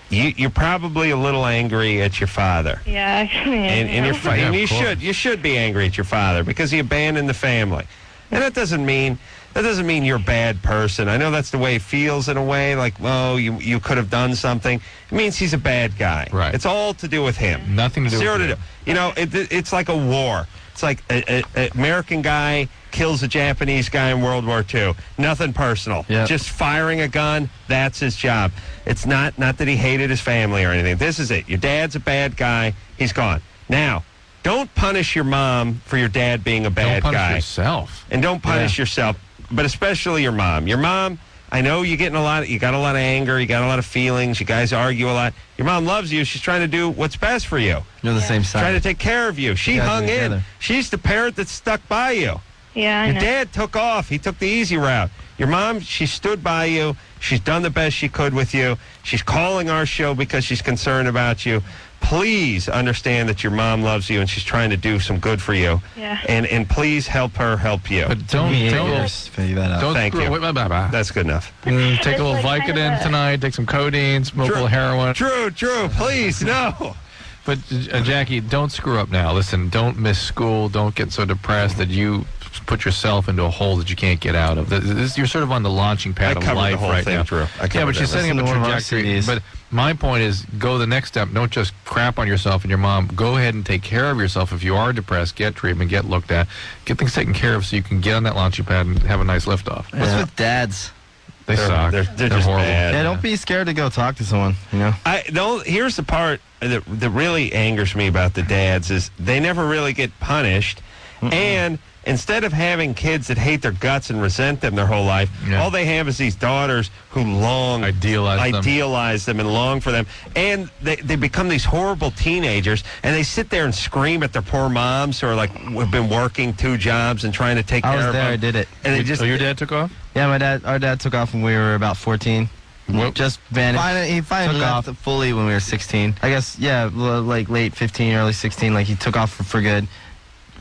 you're probably a little angry at your father. Yeah, actually. And you should be angry at your father because he abandoned the family. And that doesn't mean you're a bad person. I know that's the way he feels in a way, like, oh, you could have done something. It means he's a bad guy. Right. It's all to do with him. Nothing to do Zero with to him. do. You know, it's like a war. It's like an American guy kills a Japanese guy in World War II. Nothing personal. Yep. Just firing a gun, that's his job. It's not that he hated his family or anything. This is it. Your dad's a bad guy. He's gone. Now, don't punish your mom for your dad being a bad Don't punish guy. yourself. And don't punish yourself, but especially your mom. Your mom, I know you got a lot of anger, you got a lot of feelings, you guys argue a lot. Your mom loves you. She's trying to do what's best for you. You're on the same side. Trying to take care of you. She You guys hung are in. together. She's the parent that stuck by you. Yeah, I Your know. dad took off. He took the easy route. Your mom, she stood by you. She's done the best she could with you. She's calling our show because she's concerned about you. Please understand that your mom loves you and she's trying to do some good for you. Yeah. And please help her help you. But don't Figure that out. Thank screw- you. wait, blah, blah, blah. That's good enough. Take a It's little like kind Vicodin of a- tonight, take some codeine, smoke a little heroin. True. Please, no. But, Jackie, don't screw up now. Listen, don't miss school. Don't get so depressed that you put yourself into a hole that you can't get out of. You're sort of on the launching pad I of covered life the whole right thing, now. Drew. I Yeah, covered but you're that. setting up Listen to a one of our trajectory. CDs. But my point is, go the next step. Don't just crap on yourself and your mom. Go ahead and take care of yourself. If you are depressed, get treatment, get looked at, get things taken care of so you can get on that launching pad and have a nice liftoff. What's with dads? They suck. They're just horrible. bad. Yeah, don't be scared to go talk to someone, you know? Here's the part that really angers me about the dads is they never really get punished. And instead of having kids that hate their guts and resent them their whole life, all they have is these daughters who idealize them and long for them. And they become these horrible teenagers, and they sit there and scream at their poor moms who are like, we've been working 2 jobs and trying to take care of them. I did it. And they just, So your dad took off? Yeah, our dad took off when we were about 14. Just vanished. He finally took left fully when we were 16. I guess, like late 15, early 16. Like he took off for good.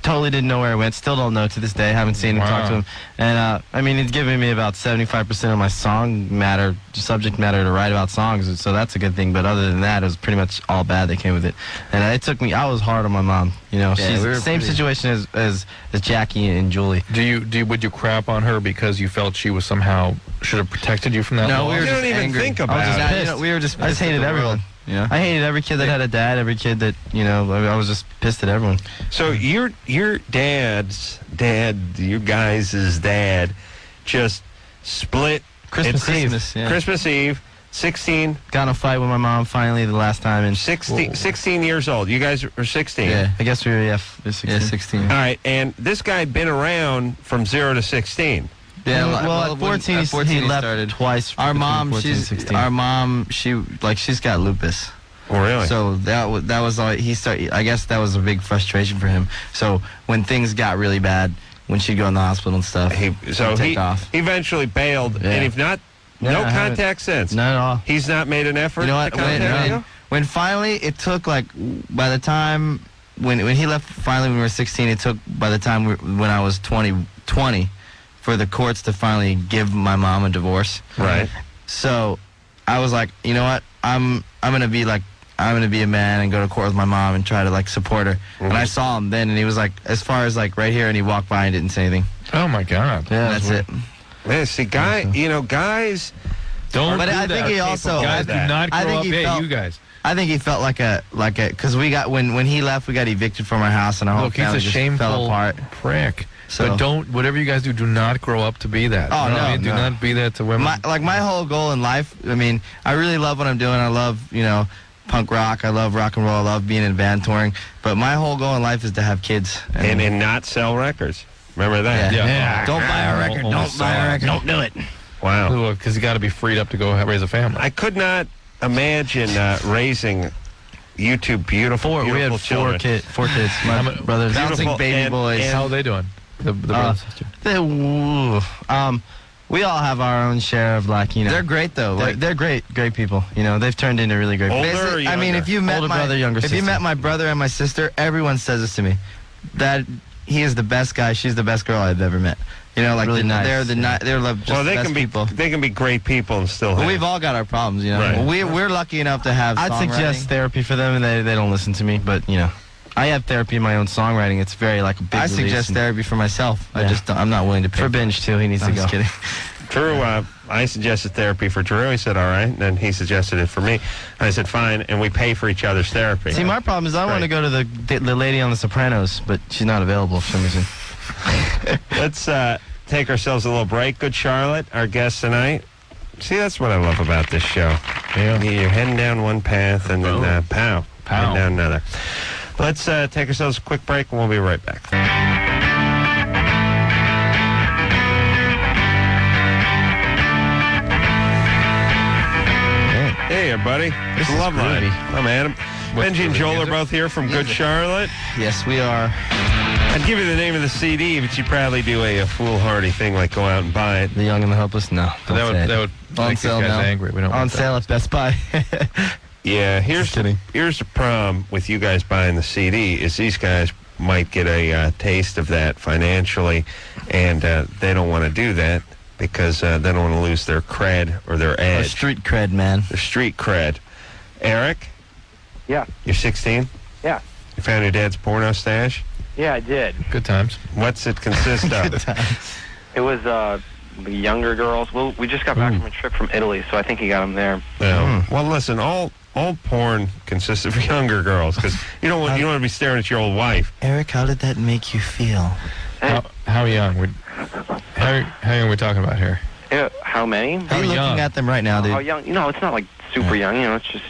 Totally didn't know where he went. Still don't know to this day. Haven't seen him, talked to him. And I mean, he's giving me about 75% of my subject matter to write about songs. So that's a good thing. But other than that, it was pretty much all bad that came with it. And it took me. I was hard on my mom. You know, she's the same situation as Jackie and Julie. Would you crap on her because you felt she was somehow should have protected you from that? No, loss? we were You just don't even angry. think about I was just it. pissed. We were just. I just at hated the everyone. world. Yeah. I hated every kid that had a dad. Every kid that I was just pissed at everyone. So your dad's dad, your guys' dad, just split Christmas at Eve. Christmas Eve, 16. Got in a fight with my mom finally the last time. And 16 years old. You guys are 16. yeah, I guess we were 16. Yeah, 16. All right, and this guy had been around from 0 to 16. Yeah, well, at 14, he left started. twice. Our between mom, 14 and 16. she's got lupus. Oh, really? So that was all he started. I guess that was a big frustration for him. So when things got really bad, when she'd go in the hospital and stuff, he take off. eventually bailed, Yeah. and if not, no I haven't. contact since. Not at all. He's not made an effort You know what? to contact you? When finally it took by the time when he left finally when we were 16, it took by the time when I was 20 for the courts to finally give my mom a divorce. Right. So I was like, you know what? I'm gonna be a man and go to court with my mom and try to support her. And I saw him then, and he was like, as far as right here, and he walked by and didn't say anything. Oh my God. Yeah, that's it. Man, see, guys. Don't. But do I that. think he also. Guys do not grow I think up. he Hey, felt. you guys. I think he felt like a because we got when he left, we got evicted from our house, and our whole Look, he's family a just shameful fell apart. prick. So- But don't, whatever you guys do not grow up to be that. Oh, You know what I no, mean? Do no. not be that to women. My whole goal in life. I mean, I really love what I'm doing. I love punk rock. I love rock and roll. I love being in a band touring. But my whole goal in life is to have kids And not sell records. Remember that? Yeah. Don't buy a record. Don't buy a record. Don't do it. Wow. Because you got to be freed up to go raise a family. I could not imagine raising beautiful We had children. four kids. My brothers. Beautiful baby boys. and- How are they doing? The brother and sister. We all have our own share of They're great though. They're great people. They've turned into really great. Older people. or I mean, younger? if you met Older brother, younger if you sister. met my brother and my sister, everyone says this to me. That he is the best guy. She's the best girl I've ever met. You know, like Really nice. they're just Well, the they best can be people. they can be great people and still. But have. we've all got our problems, you know. Right. Well, we're lucky enough to have. I'd suggest songwriting. therapy for them, and they don't listen to me. But you know, I have therapy in my own songwriting. It's very like a big. I release suggest and- therapy for myself. Yeah. I'm not willing to pay for Binge too. He needs I'm to go. just kidding. Drew, I suggested therapy for Drew. He said, all right. And then he suggested it for me. I said, fine. And we pay for each other's therapy. See, my problem is I want to go to the lady on The Sopranos, but she's not available for some reason. Let's take ourselves a little break. Good Charlotte, our guest tonight. See, that's what I love about this show. Yeah. You're heading down one path and then pow, heading down another. Let's take ourselves a quick break and we'll be right back. Hey, everybody. This is Loveline. I'm Adam. Benji and Joel are both here from Good Charlotte. Yes, we are. I'd give you the name of the CD, but you'd probably do a foolhardy thing like go out and buy it. The Young and the Helpless? No. But that would On make these sale guys now. angry. We don't On want that. sale at Best Buy. Yeah, Just kidding. here's the problem with you guys buying the CD is these guys might get a taste of that financially, and they don't want to do that because they don't want to lose their cred or their Our edge. street cred, man. Their street cred. Eric? Yeah. You're 16? Yeah. You found your dad's porno stash? Yeah, I did. Good times. What's it consist of? It was the younger girls. Well, we just got back from a trip from Italy, so I think he got them there. Well, listen, all porn consists of younger girls because you don't want to be staring at your old wife. Eric, how did that make you feel? How young? How young are we talking about here? Yeah, how many? How are you looking at them right now, dude? How young? You know, it's not like super young. You know, it's just,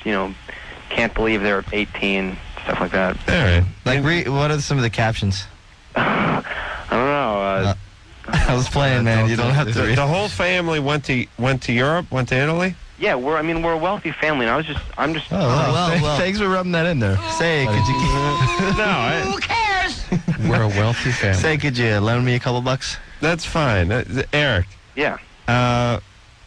can't believe they're 18, stuff like that. All right. Like, what are some of the captions? I don't know. I was playing, man. You don't have to read. The whole family went to Europe, went to Italy? Yeah, we're a wealthy family, and I'm just. Oh, well. Thanks for rubbing that in there. Say, could you? No, Who cares? We're a wealthy family. Say, could you loan me a couple bucks? that's fine. Eric, Yeah.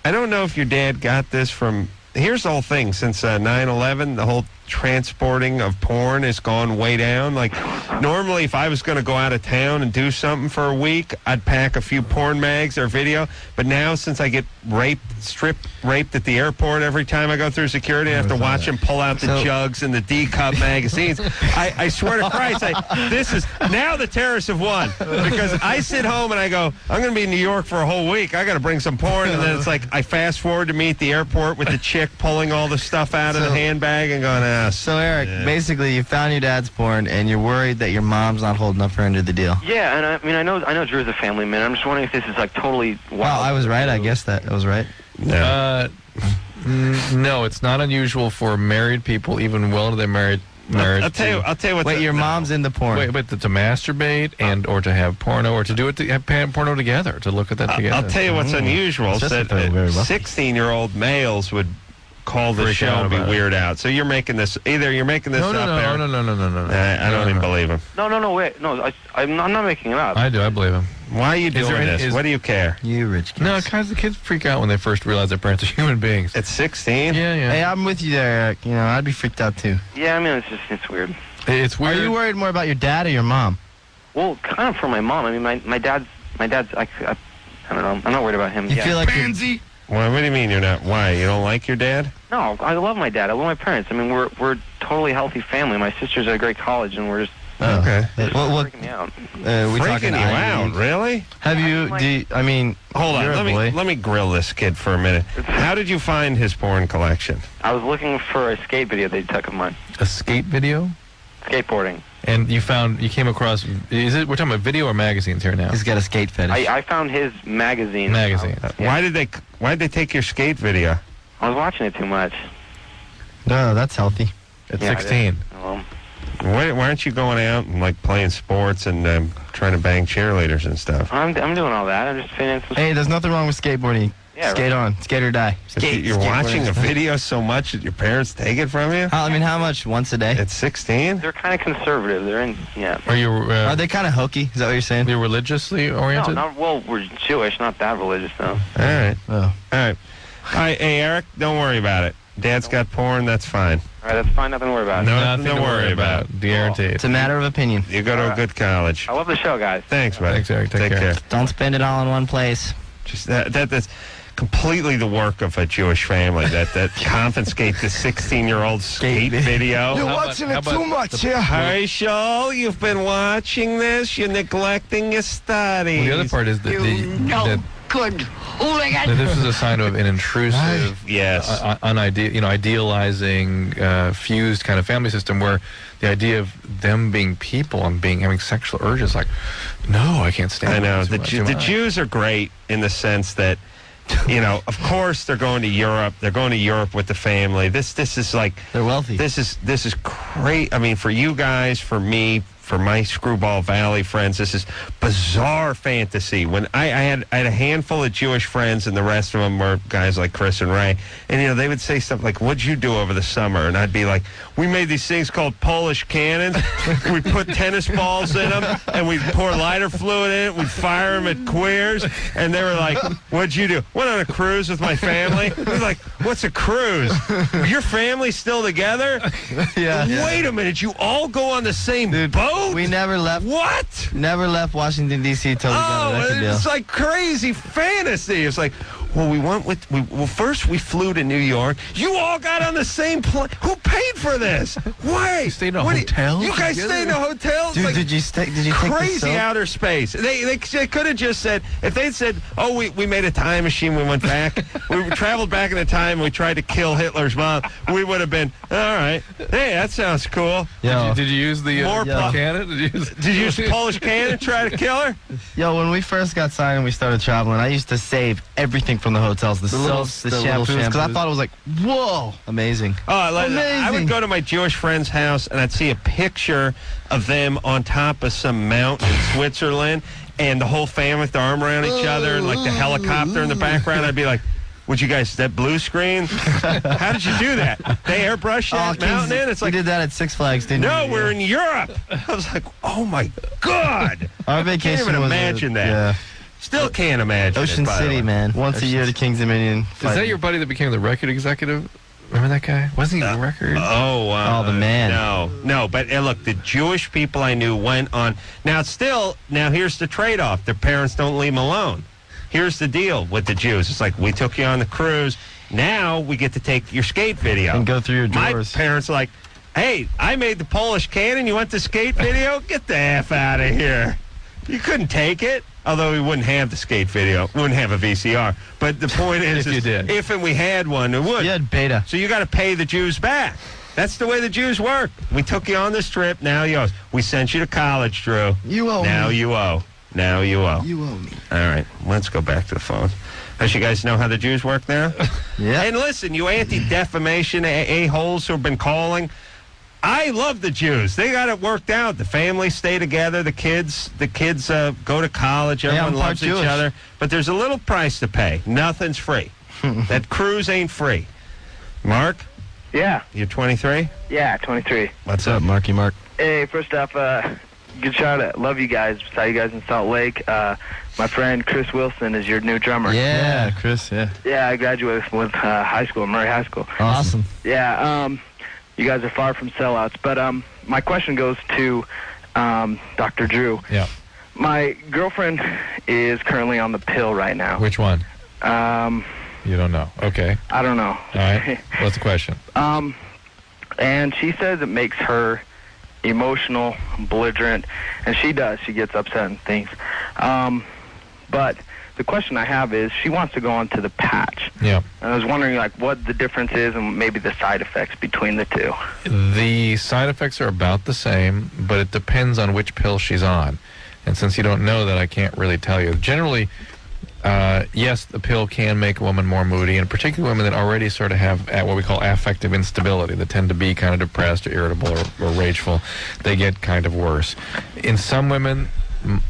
I don't know if your dad got this from. Here's the whole thing. Since 9/11, the whole transporting of porn has gone way down. Like, normally, if I was going to go out of town and do something for a week, I'd pack a few porn mags or video. But now, since I get strip raped at the airport every time I go through security, I have to watch them pull out the jugs and the D-cup magazines. I swear to Christ, this is now the terrorists have won because I sit home and I go, I'm going to be in New York for a whole week. I got to bring some porn, and then it's like I fast forward to me at the airport with the chick pulling all the stuff out of the handbag and going, So, Eric, basically, you found your dad's porn, and you're worried that your mom's not holding up her end of the deal. Yeah, and I know Drew's a family man. I'm just wondering if this is like totally wild. Wow, I was right. I guess that was right. No, it's not unusual for married people, even well into their marriage. I'll tell you what. Wait, your mom's in the porn. Wait, but to masturbate and or to have porno or to do it to have porno together, to look at that together. I'll tell you what's unusual. That's That very well. 16-year-old males would call the Freak show out and be about it. weird out. So you're making this. Either you're making this No, up. Eric. no. I don't even believe him. No, wait. No, I'm not making it up. I do. I believe him. Why are you there doing any- this? What do you care? You rich kids. No, because the kids freak out when they first realize their parents are human beings. It's 16. Yeah. Hey, I'm with you there, Eric. You know, I'd be freaked out, too. Yeah, I mean, it's weird. It's weird. Are you worried more about your dad or your mom? Well, kind of for my mom. I mean, my dad's. I don't know. I'm not worried about him. You yeah. feel like Well, what do you mean you're not? Why? You don't like your dad? No, I love my dad. I love my parents. I mean, we're a totally healthy family. My sister's at a great college, and we're just Okay. What? freaking me out. We Freaking talking you Ivy out, League? really? Have you? Hold on. you're a boy. Let me grill this kid for a minute. How did you find his porn collection? I was looking for a skate video they took of mine. a skate video? Skateboarding. And you came across, we're talking about video or magazines here now? He's got a skate fetish. I found his magazine. Magazine. Why did they take your skate video? I was watching it too much. No, that's healthy. At Yeah, I 16. Well, Why aren't you going out and like playing sports and trying to bang cheerleaders and stuff? I'm doing all that. I'm just fitting in some. Hey, there's nothing wrong with skateboarding. Yeah, Skate on, skate or die. If you're watching a video so much that your parents take it from you? How much? Once a day? At 16? They're kind of conservative. They're in. Yeah. Are you Are they kind of hokey? Is that what you're saying? you're religiously No, oriented? not well. We're Jewish, not that religious though. All right. Oh. All right. All right, hey, Eric, don't worry about it. Dad's got porn, that's fine. All right, that's fine. Nothing to worry about. Nothing to worry about. Guaranteed. It's a matter of opinion. You go to a good college. I love the show, guys. Thanks, buddy. Thanks, Eric. Take care. Don't spend it all in one place. Just that's completely the work of a Jewish family that confiscate the 16-year-old skate video. You're watching it too much, yeah. Hey, Shoal, you've been watching this. You're neglecting your studies. Well, the other part is that Good hooligan. that this is a sign of an intrusive, idealizing, fused kind of family system where the idea of them being people and having sexual urges, like, no, I can't stand. I know it. the Jews are great in the sense that, of course they're going to Europe. They're going to Europe with the family. This is like they're wealthy. This is great. I mean, for you guys, for me, for my Screwball Valley friends, this is bizarre fantasy. When I had a handful of Jewish friends, and the rest of them were guys like Chris and Ray, and they would say stuff like, "What'd you do over the summer?" And I'd be like, "We made these things called Polish cannons. We put tennis balls in them, and we pour lighter fluid in it. We'd fire them at queers." And they were like, "What'd you do?" "Went on a cruise with my family." I was like, "What's a cruise? Your family's still together?" Yeah. Wait a minute, you all go on the same boat? We never left. What? Never left Washington, D.C. till we got a record deal. It's like crazy fantasy. It's like, first we flew to New York. You all got on the same plane. Who paid for this? Why? You stayed in a hotel? You guys stayed in a hotel? Dude, like did you take the crazy soap? outer space. They could have just said, if they'd said, "Oh, we made a time machine, we went back, we traveled back in the time, and we tried to kill Hitler's mom," we would have been, all right. Hey, that sounds cool. Did you use the cannon? Did you use the Polish cannon to try to kill her? Yo, when we first got signed and we started traveling, I used to save everything from the hotels, the soaps, the shampoos, because I thought it was like, whoa, amazing. Amazing. Amazing. I would go to my Jewish friend's house and I'd see a picture of them on top of some mountain in Switzerland, and the whole family with their arm around each other, and like the helicopter in the background. I'd be like, "Would you guys, that blue screen? How did you do that? They airbrush that mountain in?" It's like, we did that at Six Flags, didn't we? "No, we're in Europe." I was like, "Oh my God." Our vacation Can't even was imagine that. Yeah. Still can't imagine Ocean it, by the City, way. man. Once a year to Kings Dominion. Is that your buddy that became the record executive? Remember that guy? Wasn't he the record? Oh, the man. No. But look, the Jewish people I knew went on. Now, here's the trade-off. Their parents don't leave them alone. Here's the deal with the Jews. It's like, we took you on the cruise. Now we get to take your skate video. And go through your drawers. My parents are like, "Hey, I made the Polish cannon. You want the skate video? Get the F out of here." You couldn't take it. Although we wouldn't have the skate video. We wouldn't have a VCR. But the point is, If you did. if and we had one, it would. You had beta. So you got to pay the Jews back. That's the way the Jews work. We took you on this trip. Now you owe us. We sent you to college, Drew. You owe Now me. you owe. Now you owe. You owe me. All right. Let's go back to the phone. Does you guys know how the Jews work now? Yeah. And listen, you anti-defamation a-holes who have been calling, I love the Jews. They got it worked out. The families stay together. The kids go to college. Everyone loves each other. But there's a little price to pay. Nothing's free. That cruise ain't free. Mark? Yeah. You're 23? Yeah, 23. What's up, Marky Mark? Hey, first off, good shout out. Love you guys. Saw you guys in Salt Lake. My friend Chris Wilson is your new drummer. Yeah, Chris, yeah. Yeah, I graduated with high school, Murray High School. Awesome. Yeah, you guys are far from sellouts. But my question goes to Dr. Drew. Yeah. My girlfriend is currently on the pill right now. Which one? You don't know. Okay. I don't know. All right. What's the question? And she says it makes her emotional, belligerent, and she does. She gets upset and things. But the question I have is, she wants to go on to the patch. Yeah. And I was wondering, like, what the difference is and maybe the side effects between the two. The side effects are about the same, but it depends on which pill she's on. And since you don't know that, I can't really tell you. Generally, yes, the pill can make a woman more moody, and particularly women that already sort of have what we call affective instability, that tend to be kind of depressed or irritable or rageful. They get kind of worse. In some women,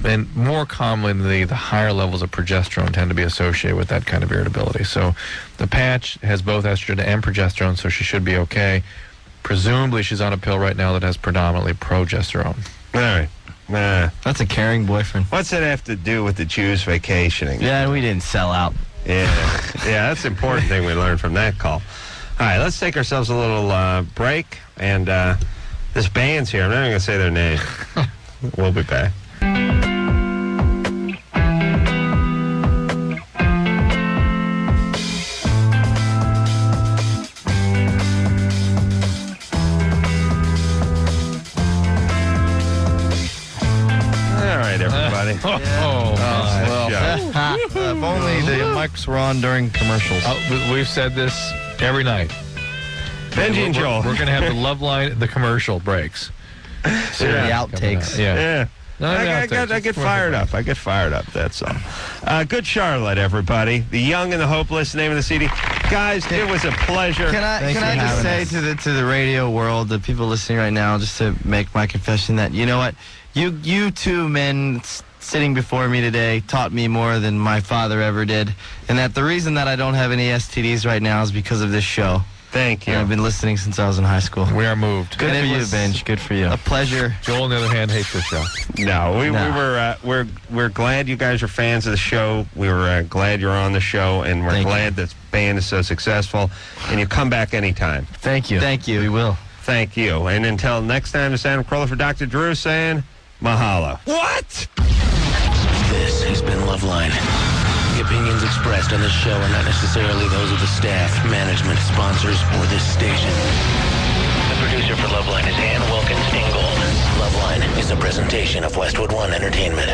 and more commonly, the higher levels of progesterone tend to be associated with that kind of irritability. So the patch has both estrogen and progesterone, so she should be okay. Presumably, she's on a pill right now that has predominantly progesterone. All right. That's a caring boyfriend. What's that have to do with the Jews vacationing? Yeah, we didn't sell out. Yeah, that's the important thing we learned from that call. All right, let's take ourselves a little break. And this band's here. I'm not even going to say their name. We'll be back. Everybody. If only the mics were on during commercials. We've said this every night. Benji and Joel. We're going to have the Loveline, the commercial breaks. So the outtakes. Yeah. No, I get fired up. I get fired up, that's all. Good Charlotte, everybody. The Young and the Hopeless, name of the CD. Guys, it was a pleasure. Can I just say to the radio world, the people listening right now, just to make my confession that, you know what? You two men sitting before me today taught me more than my father ever did. And that the reason that I don't have any STDs right now is because of this show. Thank you. And I've been listening since I was in high school. We are moved. Good for you, Benj. Good for you. A pleasure. Joel, on the other hand, hates this show. No, we're glad you guys are fans of the show. We were glad you're on the show, and we're glad this band is so successful. And you come back anytime. Thank you. Thank you. We will. Thank you. And until next time, this is Adam Carolla for Dr. Drew saying mahalo. What? This has been Loveline. The opinions expressed on this show are not necessarily those of the staff, management, sponsors, or this station. The producer for Loveline is Ann Wilkins Ingold. Loveline is a presentation of Westwood One Entertainment.